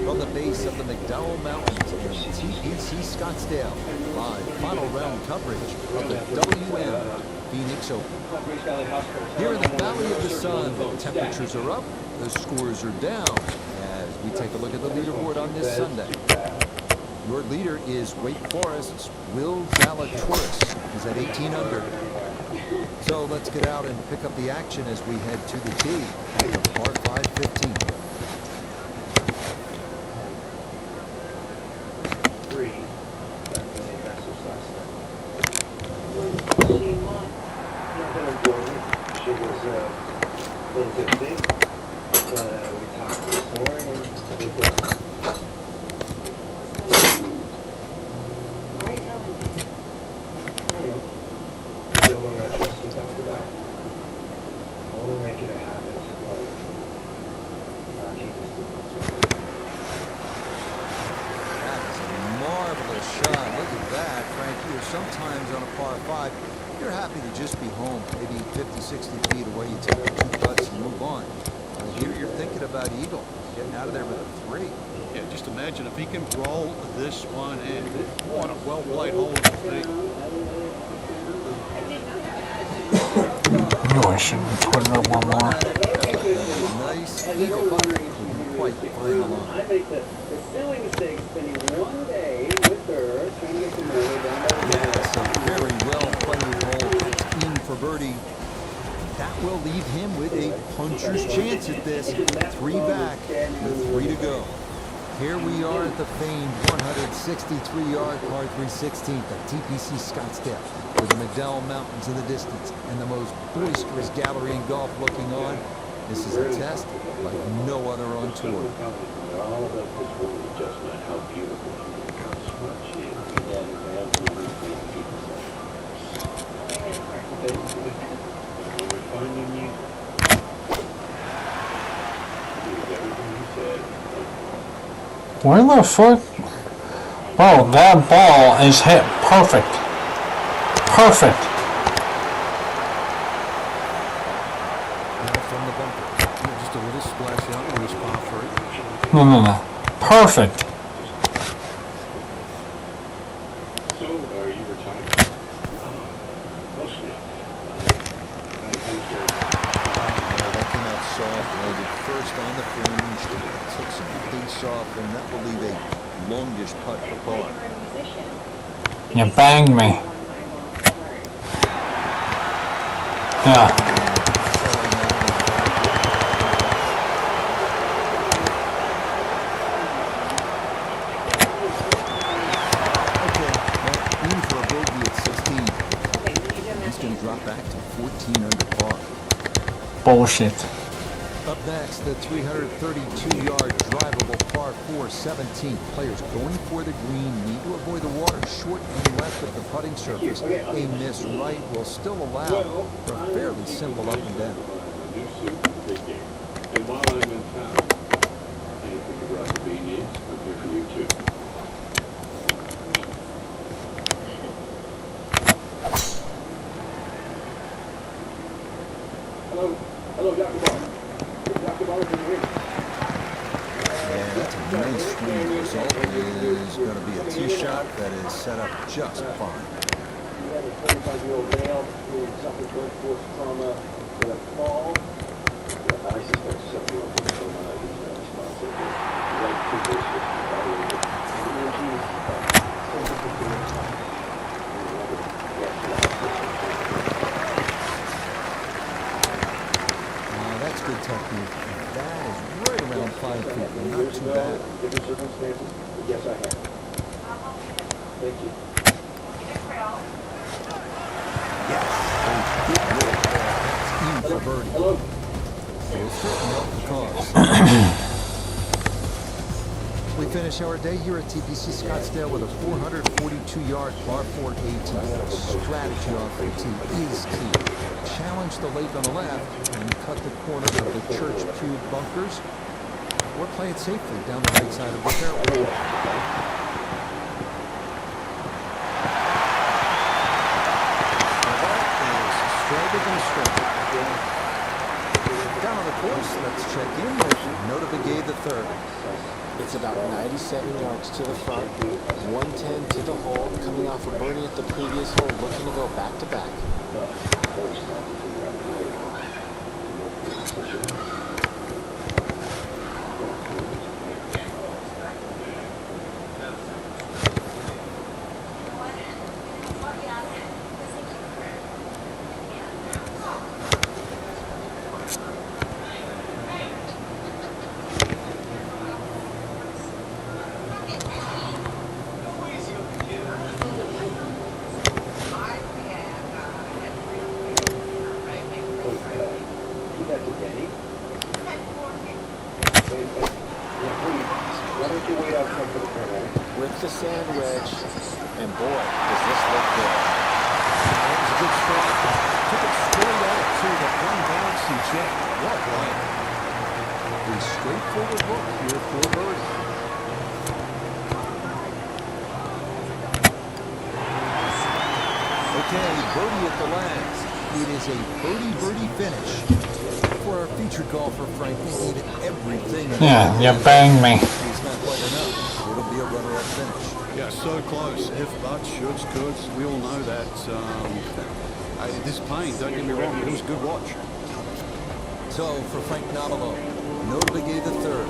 From the base of the McDowell Mountains in TPC Scottsdale, live final round coverage of the WM Phoenix Open. Here in the Valley of the Sun, the temperatures are up, the scores are down, as we take a look at the leaderboard on this Sunday. Your leader is Wake Forest's Will Zalatoris. He's at 18 under. So let's get out and pick up the action as we head to the tee at the par 5 15. Sometimes on a par 5, you're happy to just be home, maybe 50, 60 feet away. You take the 2 putts and move on. Well, here you're thinking about eagle, getting out of there with a 3. Yeah, just imagine if he can roll this one in. What a well-played hole it would be. I knew I should have put it up one more. Nice eagle putt. Couldn't quite find the line. I make the silly mistake spending one day with her, trying to get to know her down by the Yes, a very well-played hole. It's in for birdie. That will leave him with a puncher's chance at this. 3 back with 3 to go. Here we are at the famed 163-yard par 3/16th at TPC Scottsdale, with the McDowell Mountains in the distance and the most boisterous gallery in golf looking on. This is a test like no other on tour. all about this woman just not how beautiful she is, how smart she is. Yeah, we're finding you. Everything you said. Where the fuck? Bro, that ball is hit perfect. Perfect. From the bunker. Just a little splash out on this par 3. No. Perfect. So, are you retired? Mostly. That came out soft, landed first on the fringe, took some pace off, and that will leave a longish putt for par. You banged me. Yeah. Back to 14 under par. Bullshit. Up next, the 332-yard drivable par 4 17th. Players going for the green need to avoid the water short and left of the putting surface. A miss right will still allow for a fairly simple up and down. And while I'm in town, anything the recipe needs, I'm here for you too. Hello, Dr. Barr. Dr. Barr, can you hear me? Yeah, that's a nice swing. The result is going to be a tee shot that is set up just fine. You have a 25-year-old male who suffered blunt force trauma with a fall. I suspect something else is going on. He's not responsive. Right to this That's good technique. That is right around 5 feet. Not too bad. Different circumstances? Yes, I have. Thank you. Yes. For birdie. Hello. Will certainly help the cause. We finish our day here at TPC Scottsdale with a 442-yard par 4 18. Strategy off the tee is key. Challenge the lake on the left and cut the corner of the Church Pew bunkers, or play it safely down the right side of the fairway. Straighter than straight. Down on the course, let's check in with Nota Begay III. It's about 97 yards to the front, 110 to the hole, coming off a birdie at the previous hole, looking to go back to back. With the sand wedge, and boy, does this look good. That was a good strike. Took it straight out to the one balancing check. What play? A straightforward look here for birdie. Okay, birdie at the last. It is a birdie finish. For our featured golfer, Frank, we need everything. Yeah, you banged me. It's not quite enough. It'll be a runner-up finish. Yeah, so close. If, buts, shoulds, coulds. We all know that. This pain, don't get me wrong, it was a good watch. So, for Frank Navalo, Nota Begay III.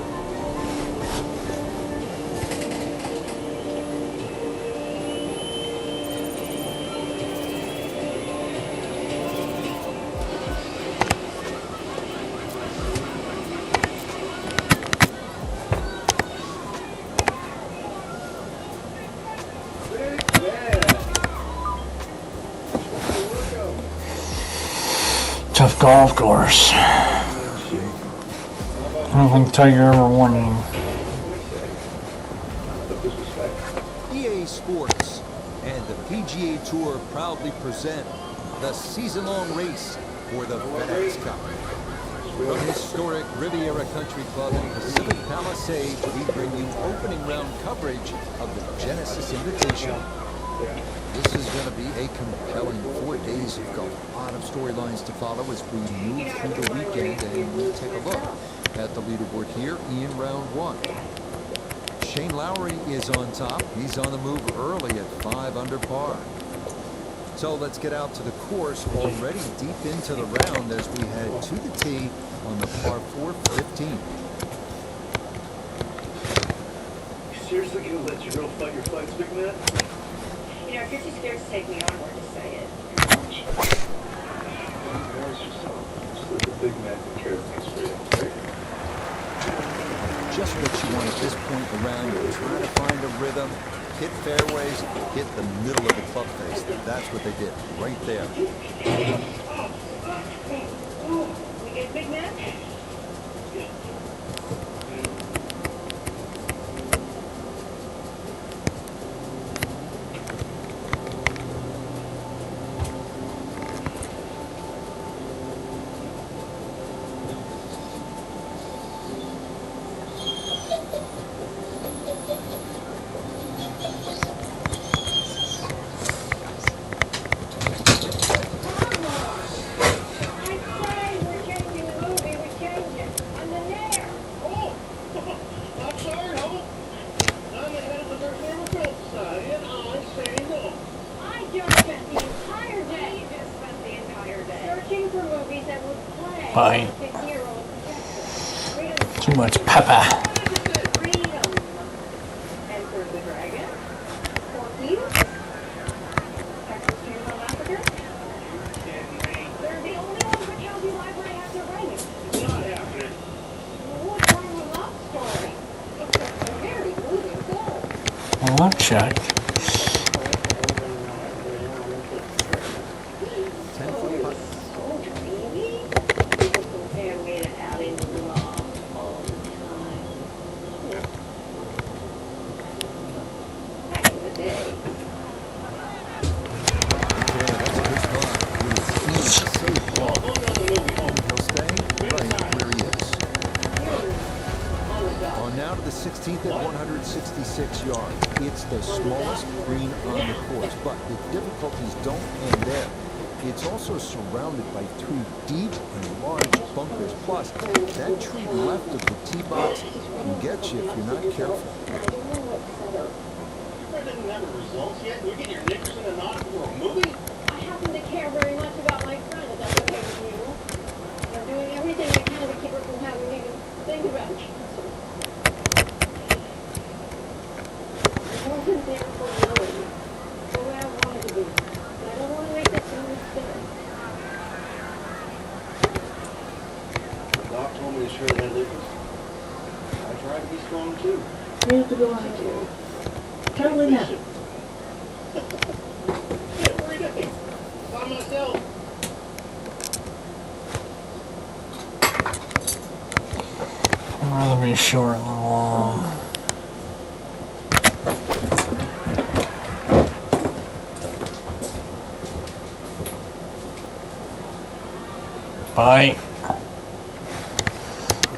Tough golf course. I don't think Tiger ever won any. EA Sports and the PGA Tour proudly present the season-long race for the FedEx Cup. From historic Riviera Country Club in Pacific Palisades, we bring you opening round coverage of the Genesis Invitational. This is going to be a compelling 4 days of golf. A lot of storylines to follow as we move through the weekend, and we take a look at the leaderboard here in round one. Shane Lowry is on top. He's on the move early at 5 under par. So let's get out to the course, already deep into the round as we head to the tee on the par 4 15. You seriously gonna let your girl fight your fights, big man? You know, if you're too scared to take me on, we'll just say it. The big man can care things for you. Just what you want at this point around. You're trying to find a rhythm, hit fairways, hit the middle of the club face. That's what they did right there. We get big man? Bye. Too much pepper. Enter the Dragon. Porky. Texas Chainsaw Massacre. They're the only ones the county library has to write. Not happening. What's wrong with Love Story? It's a very moving film. Well, I've checked. 10-foot putt. Now to the 16th at 166 yards. It's the smallest green on the course, but the difficulties don't end there. It's also surrounded by 3 deep and large bunkers. Plus, that tree left of the tee box can get you if you're not careful. You didn't have the results yet? You get your knickers in a knot for a movie? I happen to care very much about my friend, if that's okay with you. I'm doing everything I can to keep her from having to think about cancer. I wasn't there for Lily, the way I wanted to be. And I don't want to make the same mistake. The doc told me to share that liquor. I tried to be strong too. Here's the go on too. Totally not. Get worried of it. By myself. I'd rather be short than long. Bye.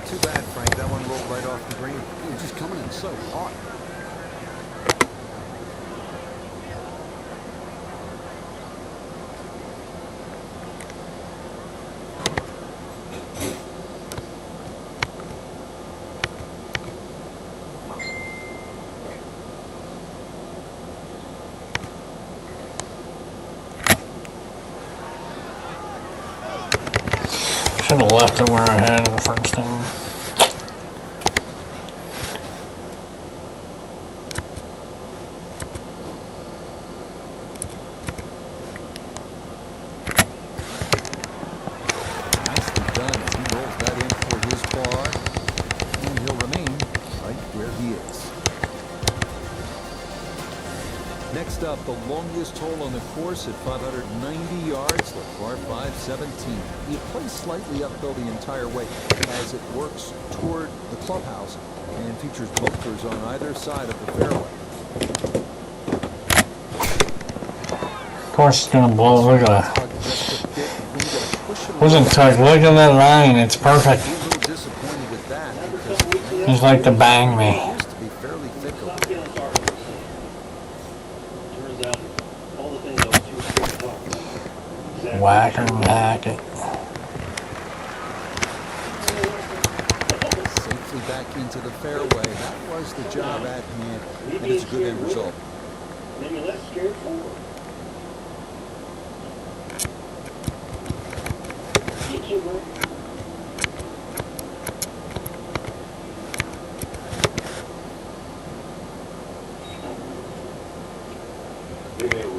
Too bad, Frank. That one rolled right off the green. You're just coming in so hot. Should have left it where I had it the first time. Nicely done. He rolls that in for his par, and he'll remain right where he is. Next up, the longest hole on the course at 590 yards, the par 517. It plays slightly uphill the entire way as it works toward the clubhouse and features bunkers on either side of the fairway. Of course, it's gonna blow. Look at that. Tug just a bit, and then you gotta push it Wasn't away. tugged. Look at that line. It's perfect. Be a little disappointed with that because He's like to bang me. it used to be fairly thick over Stop feeling sorry for yourself. Turns out, all the things I was too scared to talk about. Exactly. Whack her and hack it. safely back into the fairway. That was the job at hand, and it's a good end result. Made me less scared forward. Thank you, bro. Big A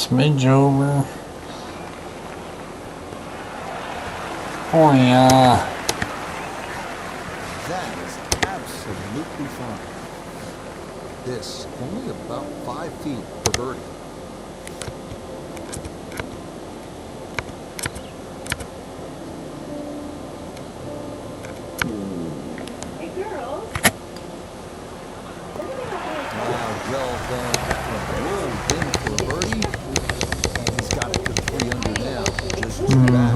Smidge over. Oh yeah. That is absolutely fine. This only about 5 feet for birdie. Hey, girls. Well done. Rolled in for a birdie. And he's got it to 3 under now. Just 2 back.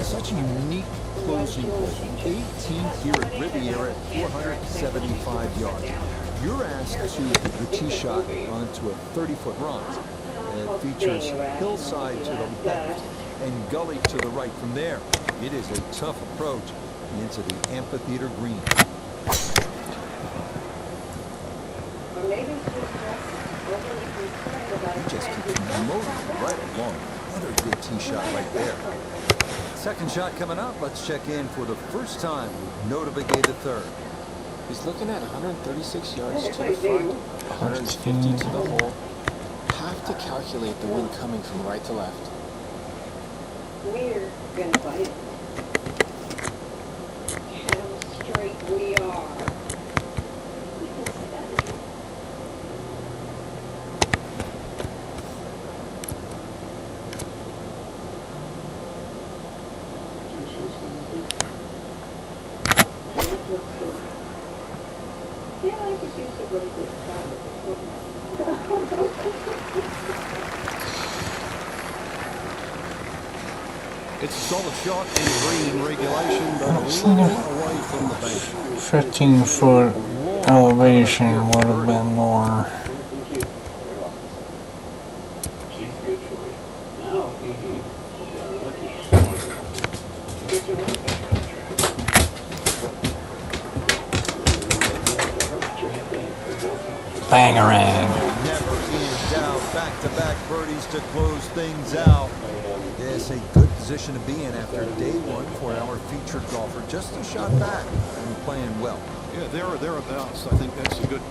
Such a unique closing hole. 18th here at Riviera at 475 yards. You're asked to hit the tee shot onto a 30-foot rise. It features hillside to the left and gully to the right from there. It is a tough approach into the amphitheater green. Or maybe she's just overly concerned about He just keeps motoring right along. Another good tee shot right there. Second shot coming up. Let's check in for the first time with Notavigay the third. He's looking at 136 yards to the front, 150 to the hole. Have to calculate the wind coming from right to left. We're gonna fight it. How straight we are. Yeah, I could use a really good It's a solid shot in green in regulation, but a little away from the bank. 15-foot elevation would have been more. She's good for you. Now, Bangarang. Never in doubt. Back-to-back birdies to close things out. Yes, a good position to be in after day one for our featured golfer. Just a shot back and playing well. Yeah, there or thereabouts. I think that's a good.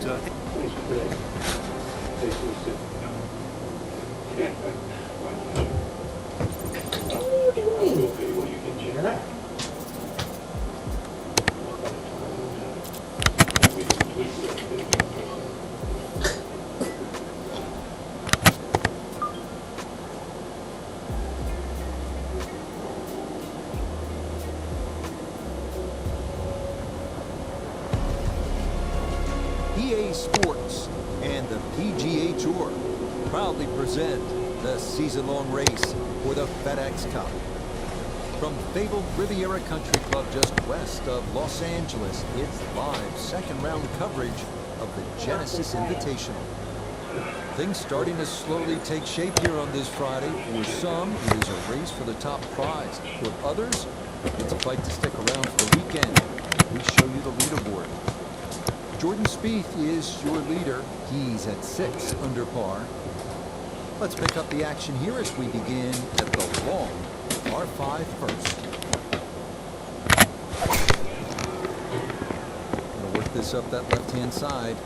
EA Sports and the PGA Tour proudly present the season-long race for the FedEx Cup. From fabled Riviera Country Club just west of Los Angeles, it's live second-round coverage of the Genesis Invitational. Things starting to slowly take shape here on this Friday. For some, it is a race for the top prize. For others, it's a fight to stick around for the weekend. We show you the leaderboard. Jordan Spieth is your leader. He's at 6 under par. Let's pick up the action here as we begin at the long par 5 first. Gonna work this up that left-hand side.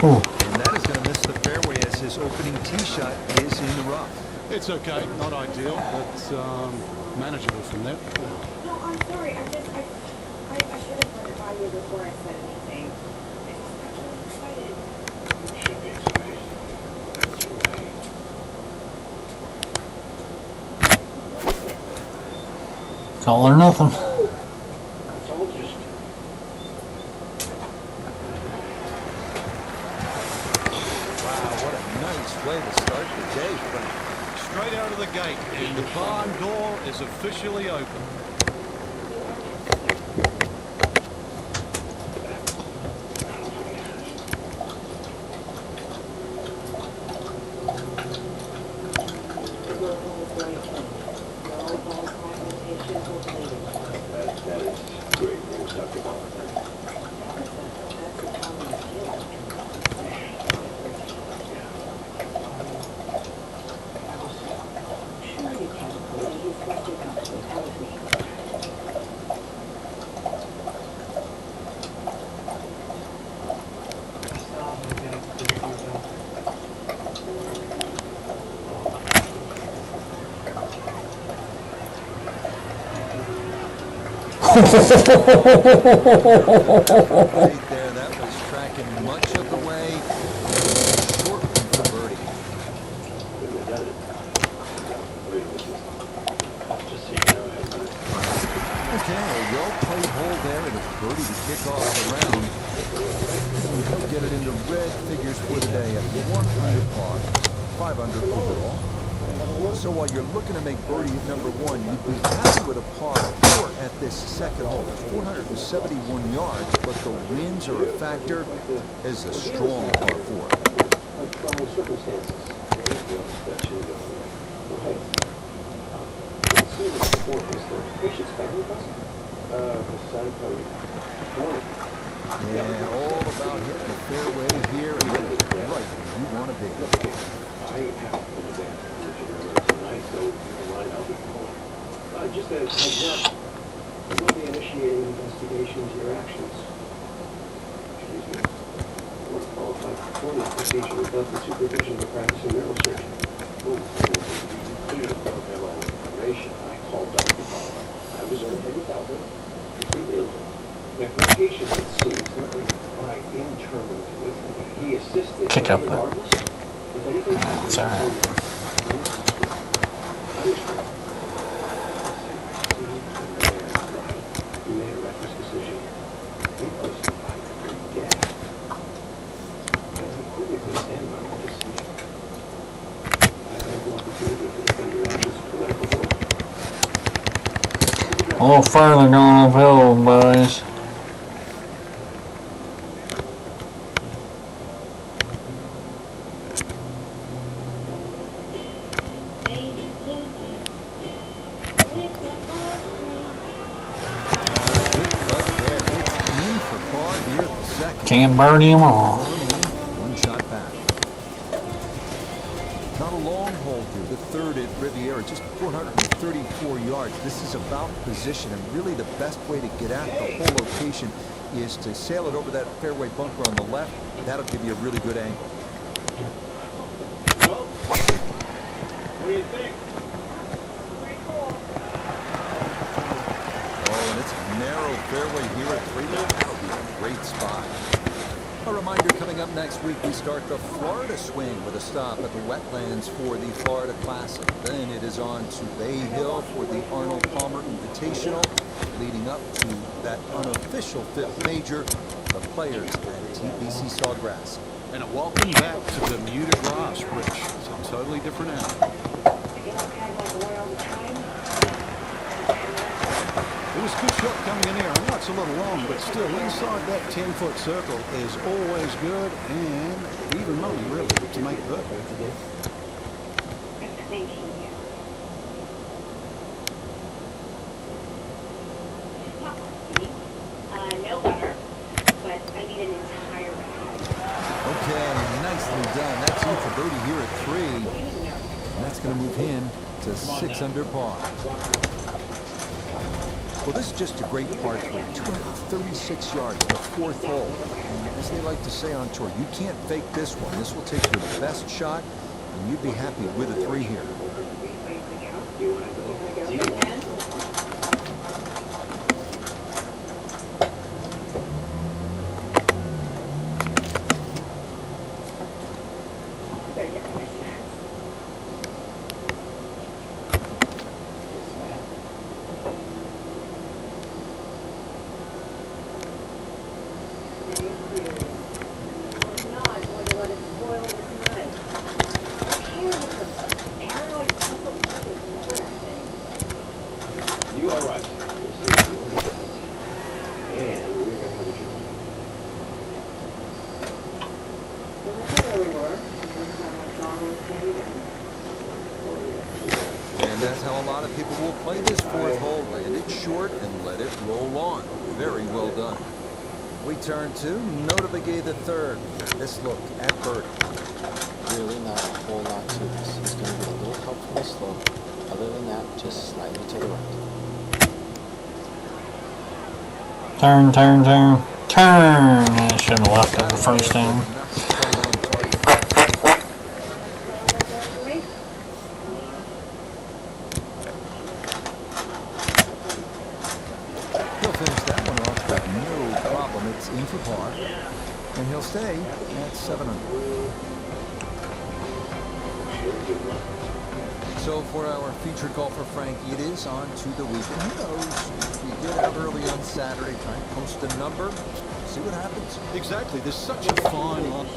And that is going to miss the fairway as his opening tee shot is in the rough. It's okay, not ideal, but manageable from there. No, I'm sorry. I should have run it by you before I said anything. I just got really excited. It's all or nothing. Way to start the day, Frank. Straight out of the gate, and the barn door is officially open. Right there, that was tracking much of the way. Short one for birdie. Okay, a well-played hole there and a birdie to kick off the round. He'll get it into red figures for the day at 1 under par, 5 under overall. So while you're looking to make birdie at number 1, you'd be happy with a par 4 at this second hole. It's 471 yards, but the winds are a factor as a strong par 4. Yeah, all about hitting the fairway here and getting it right where you want to be. Just a heads up, you will be initiating an investigation into your actions. Excuse me. More qualified for the application without the supervision of a practicing neurosurgeon. Including program on information, I called Dr. Paul. I was on heavy Calvin. The application, it seems, not by internal with he assisted. Kick up that. Regardless, if anything happens, It's alright. A little further going uphill, boys. Can't birdie them all. One shot back. Not a long hole here. The third at Riviera, just 434 yards. This is about position, and really the best way to get at the whole location is to sail it over that fairway bunker on the left. That'll give you a really good angle. What do you think? Oh, and it's a narrow fairway here at 3. That'll be a great spot. A reminder, coming up next week, we start the Florida swing with a stop at the wetlands for the Florida Classic. Then it is on to Bay Hill for the Arnold Palmer Invitational, leading up to that unofficial 5th major, the Players at TPC Sawgrass. And a welcome back to Bermuda grass, Rich. It's a totally different animal. It was a good shot coming in here. I know it's a little long, but still inside that 10-foot circle is always good and even money, really, to make it work. Thank you. No butter, but I need an entire round. Okay, nicely done. That's in for birdie here at 3. And that's going to move him to 6 under par. Well, this is just a great par 3. 236 yards, the 4th hole. And as they like to say on tour, you can't fake this one. This will take your best shot, and you'd be happy with a 3 here. You are right. And we're going to have a And that's how a lot of people will play this 4th hole. Land it short and let it roll on. Very well done. We turn to Notah Begay III. This look at birdie. Really not a whole lot to this. It's going to be a little help from the slope. Other than that, just slightly to the right. Turn, turn, turn, turn. I should have left it the first time. He'll in for par, and he'll stay at 7 under. So for our featured golfer, Frank, it is on to the weekend. Who knows? If you get out early on Saturday, try and post a number, see what happens. Exactly. There's such a fine line.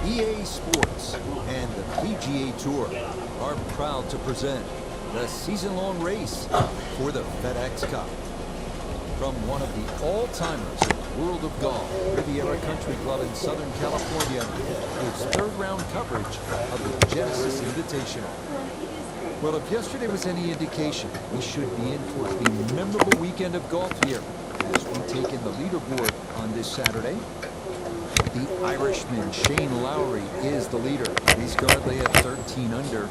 EA Sports and the PGA Tour are proud to present the season-long race for the FedEx Cup. From one of the all-timers in the world of golf, Riviera Country Club in Southern California, its third-round coverage of the Genesis Invitational. Well, if yesterday was any indication, we should be in for a memorable weekend of golf here as we take in the leaderboard on this Saturday. The Irishman, Shane Lowry, is the leader. He's currently at 13 under.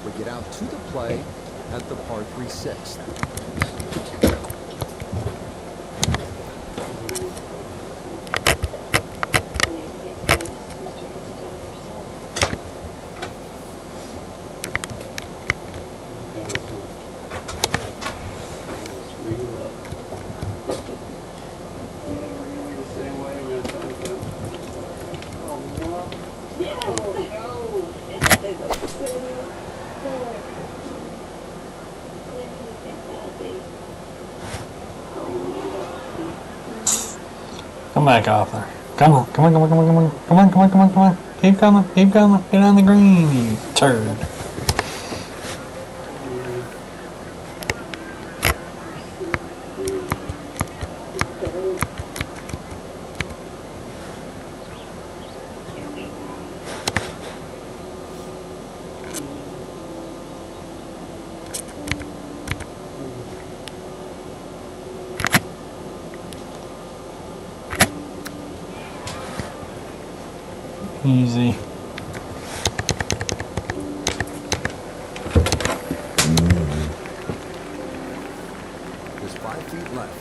We get out to the play at the par 3 6th. Come back off there. Come on, come on, come on, come on, come on, come on, come on, come on, come on. Keep coming, keep coming. Get on the green, you turd. Easy. Just 5 feet left.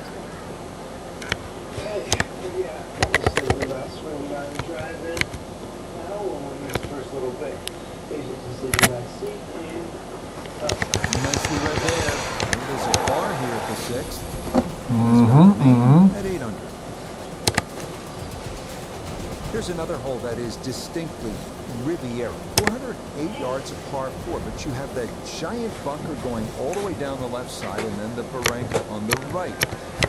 Nicely read there. There's a bar here at the 6th. At 8 under. Here's another hole that is distinctly Riviera. 408 yards of par 4, but you have that giant bunker going all the way down the left side and then the barranca on the right.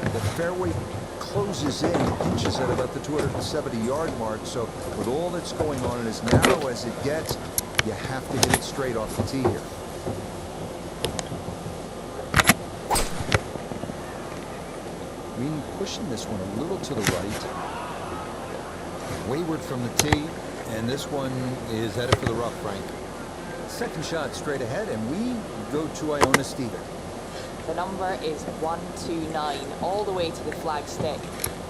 The fairway closes in, pinches at about the 270-yard mark, so with all that's going on and as narrow as it gets, you have to hit it straight off the tee here. Green pushing this one a little to the right. Wayward from the tee, and this one is headed for the rough, Frank. Second shot straight ahead, and we go to Iona Steven. The number is 129, all the way to the flag stick.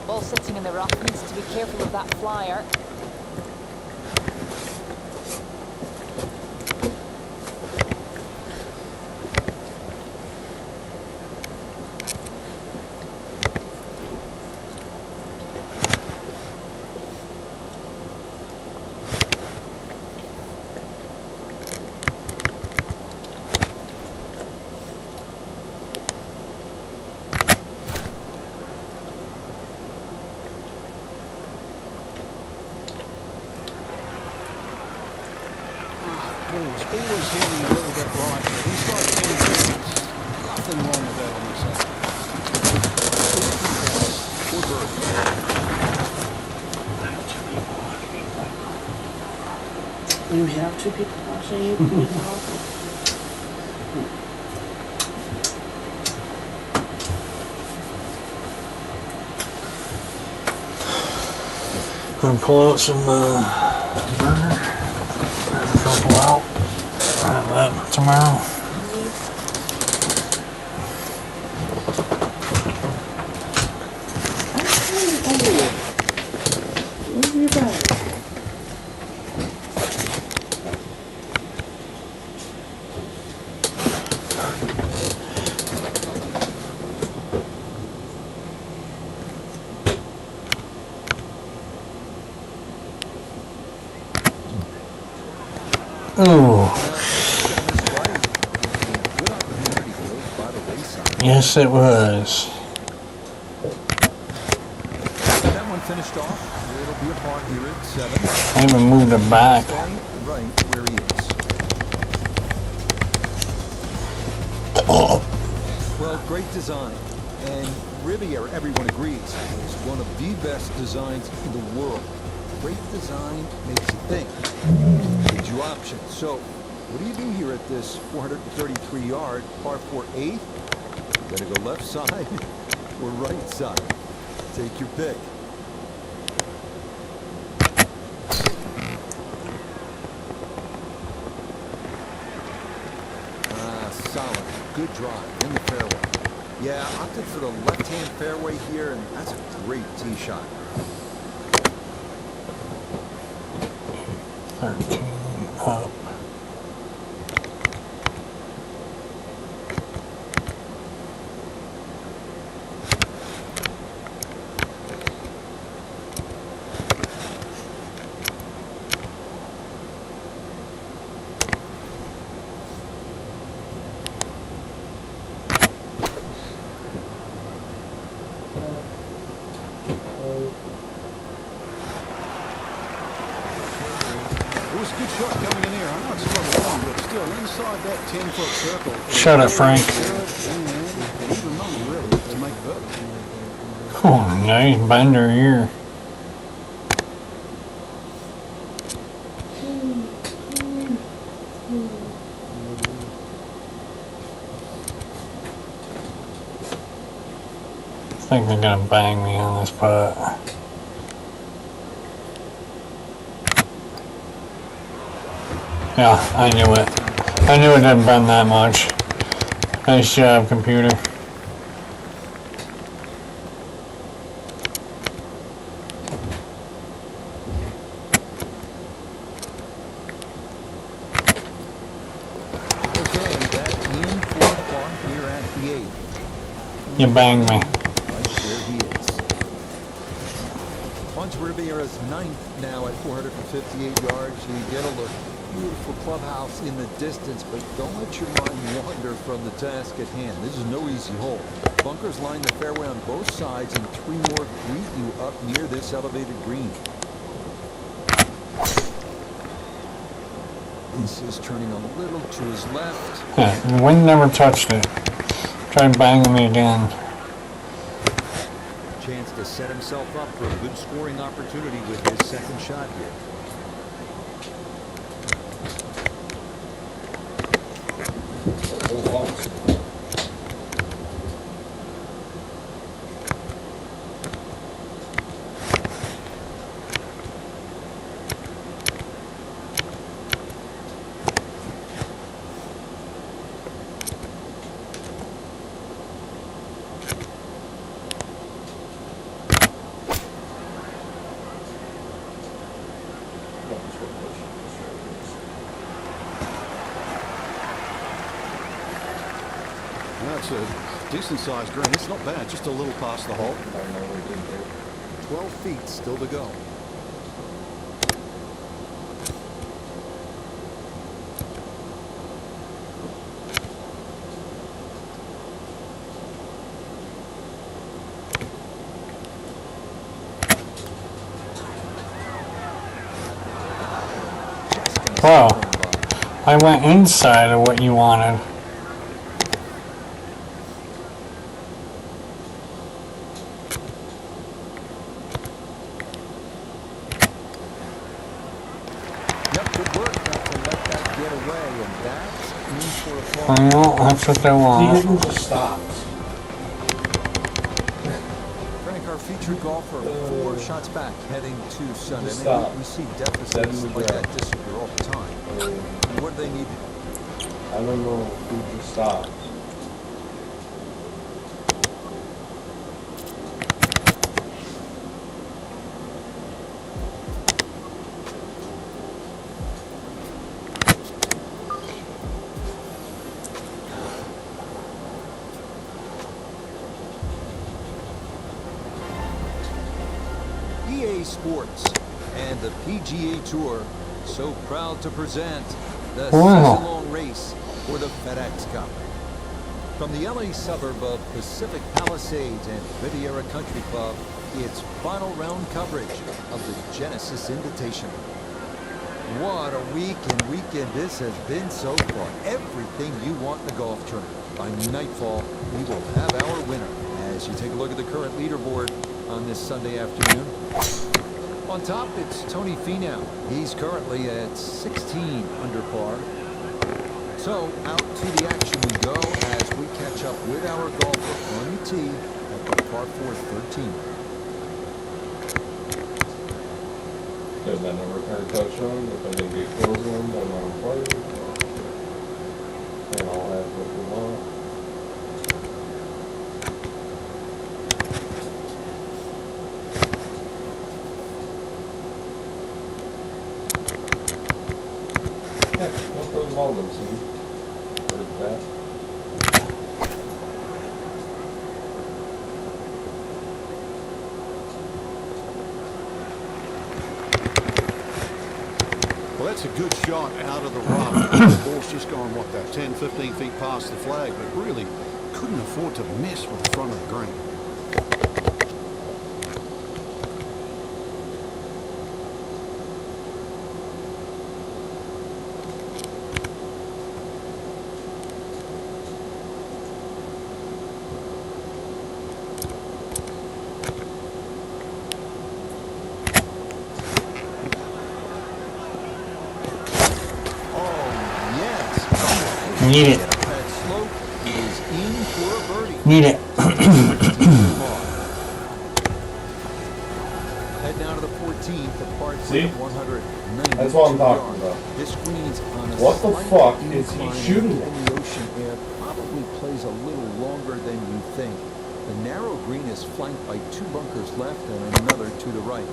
Ball sitting in the rough, needs to be careful of that flyer. Ball's always hitting a little bit right, but he's got anything. Nothing wrong with that on this side. You have two people watching you. Gonna pull out some burner. There's a couple out. Have that tomorrow. Where's your bag? Ooh. Good opportunity goes by the wayside. Yes, it was. That one finished off. It'll be a par here at 7. I even moved it back. Staying right where he is. Well, great design. And Riviera, everyone agrees, is one of the best designs in the world. Great design makes you think. Gives you options. So, what do you do here at this 433-yard par 4 8? Gotta go left side or right side. Take your pick. Solid. Good drive in the fairway. Yeah, opted for the left-hand fairway here, and that's a great tee shot. 13 up. It was a good shot coming in here. I know it's a little long, but still inside that 10-foot circle. Shut up, Frank. And even money, really, to make better. Oh, nice bender here. I think they're gonna bang me on this putt. Yeah, I knew it. I knew it didn't bend that much. Nice job, computer. Okay, that in for par here at the 8th. You banged me. Right where he is. On to Riviera's 9th now at 458 yards. You get a look. Beautiful clubhouse in the distance, but don't let your mind wander from the task at hand. This is no easy hole. Bunkers line the fairway on both sides, and 3 more greet you up near this elevated green. This is turning a little to his left. Yeah, the wind never touched it. Tried banging me again. Chance to set himself up for a good scoring opportunity with his second shot here. That's a decent-sized green. It's not bad, just a little past the hole. 12 feet still to go. Whoa. I went inside of what you wanted. Yep, good work not to let that get away, and that's in for a par. Well, that's what they He want. didn't just stop. Frank, our featured golfer, 4 shots back heading to Sunday. Just stop. We see Dead deficits in the like ground. that disappear all the time. What do they need to do? I don't know who just stopped. EA Sports and the PGA Tour so proud to present the Wow. season-long race for the FedEx Cup. From the LA suburb of Pacific Palisades and Riviera Country Club, it's final round coverage of the Genesis Invitational. What a week and weekend this has been so far. Everything you want in the golf tournament. By nightfall, we will have our winner as you take a look at the current leaderboard on this Sunday afternoon. On top, it's Tony Finau. He's currently at 16 under par. So, out to the action we go as we catch up with our golfer on the tee at the par 4 13. There's that number card touchdown. If I didn't get close one, then I'll play. And I'll have what we want. Yeah, don't throw the ball them, see? Where's that? Well, that's a good shot out of the rough. The ball's just gone, what, that 10, 15 feet past the flag, but really couldn't afford to miss with the front of the green. Need it. That slope is in for a birdie. Need it. Head down to the 14th, the par See? 190. That's what I'm talking about. This green's on a What the slight fuck is he incline, shooting and at? the ocean air probably plays a little longer than you think. The narrow green is flanked by 2 bunkers left and another to the right.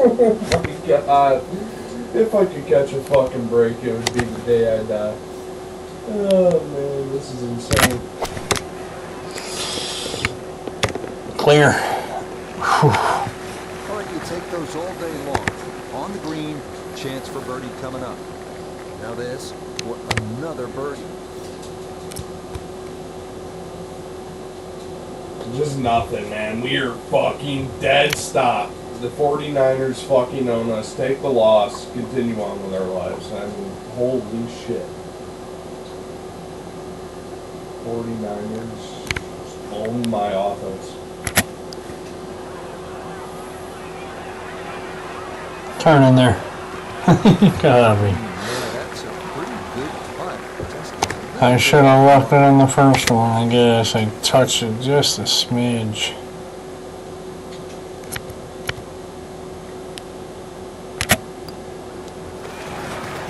Oh my god. If I could catch a fucking break, it would be the day I die. Oh man, this is insane. Clear. All right, you take those all day long. On the green, chance for birdie coming up. Now this, for another birdie. Just nothing, man. We are fucking dead stop. The 49ers fucking own us. Take the loss. Continue on with our lives. I mean, holy shit. 49ers own my offense. Turn in there. Gotta be. Yeah, that's a pretty good putt. Just I should have left it in the first one, I guess. I touched it just a smidge.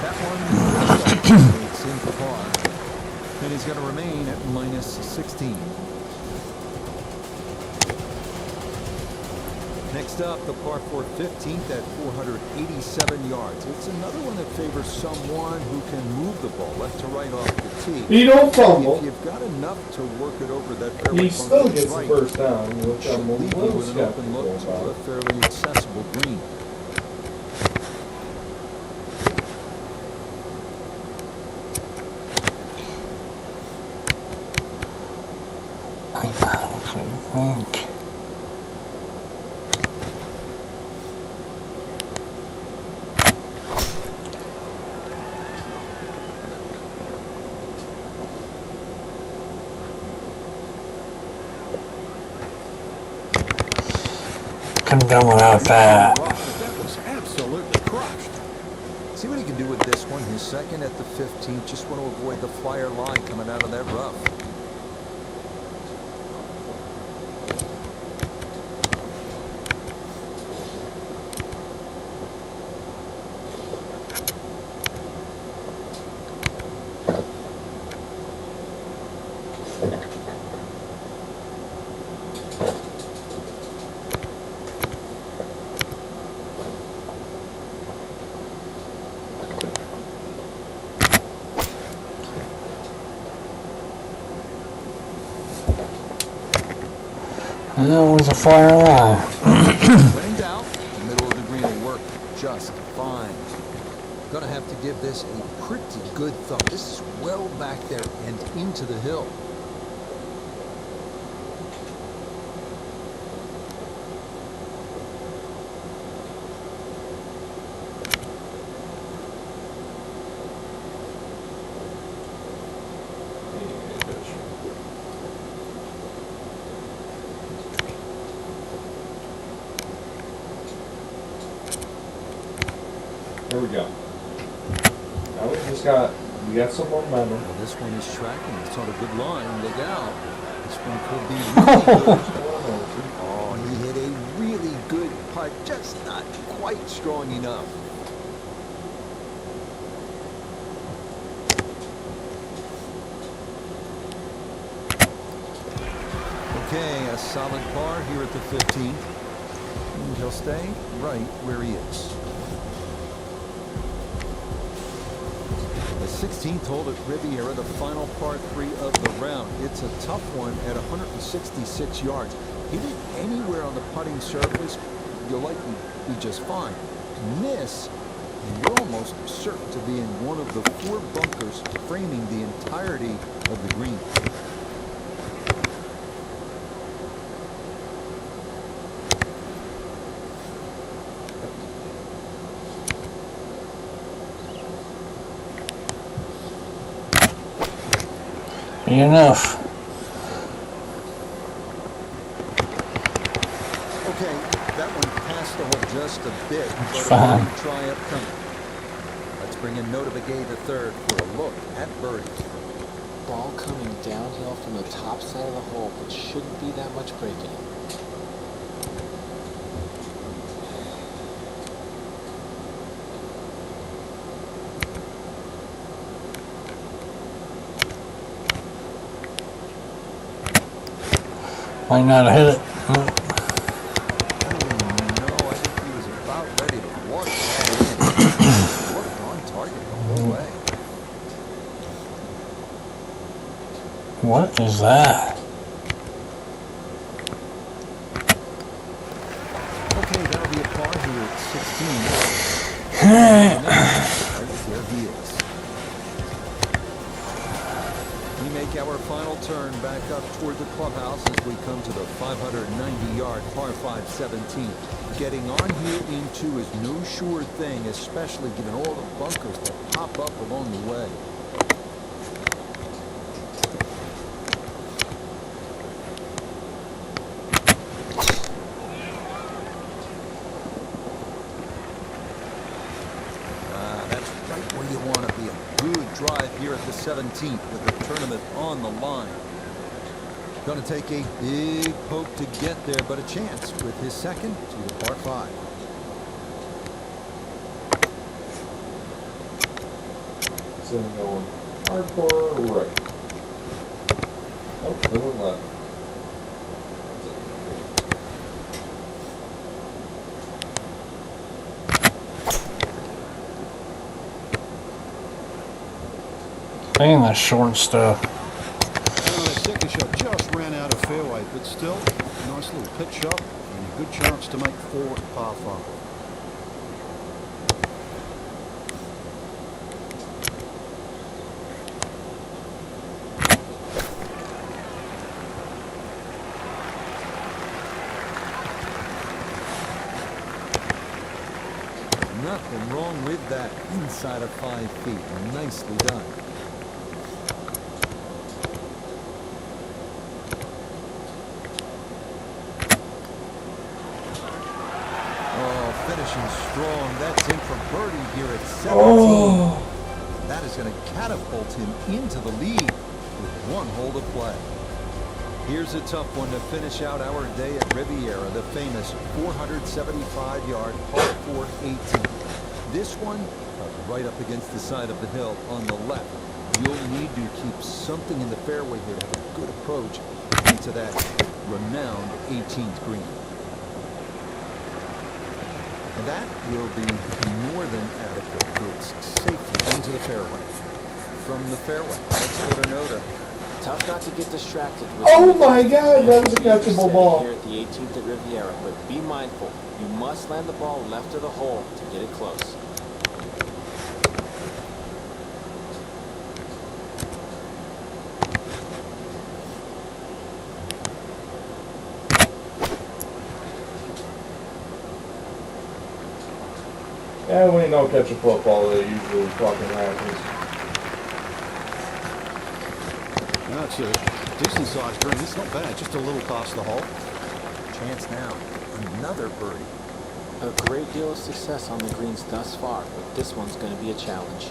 that one it's in for par. And he's going to remain at minus 16. Next up, the par 4 15th at 487 yards. It's another one that favors someone who can move the ball left to right off the tee. He don't fumble. If you've got enough to work it over that fairway He still bunker gets the right, first down, which should I'm a leave you little with an open skeptical look to a about. fairly accessible green. I think. Couldn't done without that. That was absolutely crushed. fine at the 15th. Just want to avoid the flyer line coming out of that rough. That was a flyer line. When in doubt, the middle of the green will work just fine. Gonna have to give this a pretty good thumb. This is well back there and into the hill. Here we go. Now we got some momentum. Well, this one is tracking. It's on a good line. Look out. This one could be really good. Oh, he hit a really good putt, just not quite strong enough. Okay, a solid par here at the 15th. And he'll stay right where he is. The 16th hole at Riviera, the final par 3 of the round. It's a tough one at 166 yards. Hit it anywhere on the putting surface, you'll likely be just fine. Miss, and you're almost certain to be in one of the 4 bunkers framing the entirety of the green. Enough. Okay, that one passed the hole just a bit, but fine. a birdie try upcoming. Let's bring in Nota Begay the third for a look at birdie. Ball coming downhill from the top side of the hole, but shouldn't be that much breaking. Might not have hit it. No, I think he was about ready to walk that in. Looked on target the whole way. What is that? Okay, that'll be a par here at 16. There he is. We make our final turn back up toward the clubhouse as we come to the 590-yard par 5 17. Getting on here into is no sure thing, especially given all the bunkers that pop up along the way. That's right where you want to be. A good drive here at the 17th with the tournament on the line. Going to take a big poke to get there, but a chance with his second to the par 5. So going hardcore right. Oh, they went left. Dang, that short stuff. That second shot just ran out of fairway, but still, nice little pitch shot and a good chance to make 4 at par 5. Nothing wrong with that inside of 5 feet. Nicely done. Oh, finishing strong. That's in for birdie here at 17. That is going to catapult him into the lead with one hole to play. Here's a tough one to finish out our day at Riviera, the famous 475-yard par 4 18. This one, right up against the side of the hill on the left. You'll need to keep something in the fairway here to have a good approach into that renowned 18th green. And that will be more than adequate for its safety into the fairway. From the fairway, let's go to Noda. Tough not to get distracted with Oh my God, that was a catchable ball. here at the 18th at Riviera, but be mindful. You must land the ball left of the hole to get it close. Yeah, when you don't catch a football, that usually fucking happens. That's a decent-sized green. It's not bad, just a little past the hole. Chance now, another birdie. A great deal of success on the greens thus far, but this one's going to be a challenge.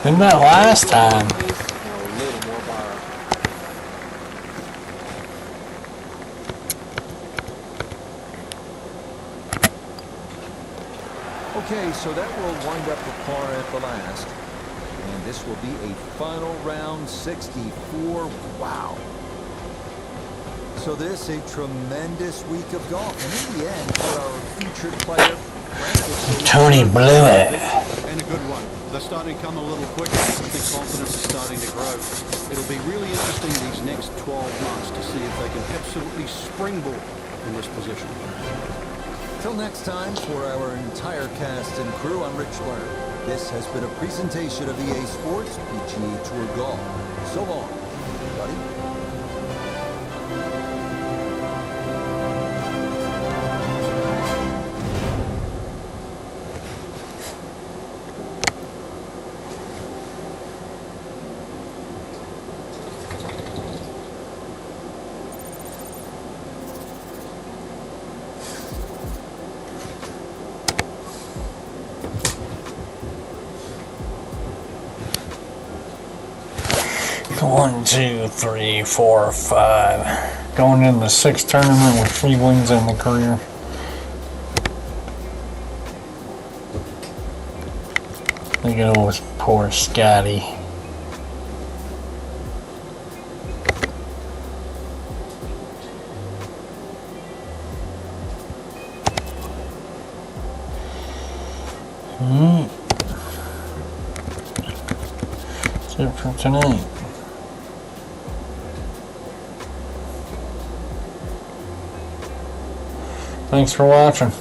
Did that last time. Now a little more borrow. Okay, so that will wind up the par at the last. And this will be a final round 64. Wow. So this a tremendous week of golf. And in the end, for our featured player, Tony blew it. And a good one. They're starting to come a little quicker. I think confidence is starting to grow. It'll be really interesting these next 12 months to see if they can absolutely springboard in this position. Till next time, for our entire cast and crew, I'm Rich Lerner. This has been a presentation of EA Sports PGA Tour Golf. So long, everybody. One, two, three, 4, 5. Going in the 6th tournament with 3 wins in the career. Look at old poor Scotty. That's it for tonight. Thanks for watching.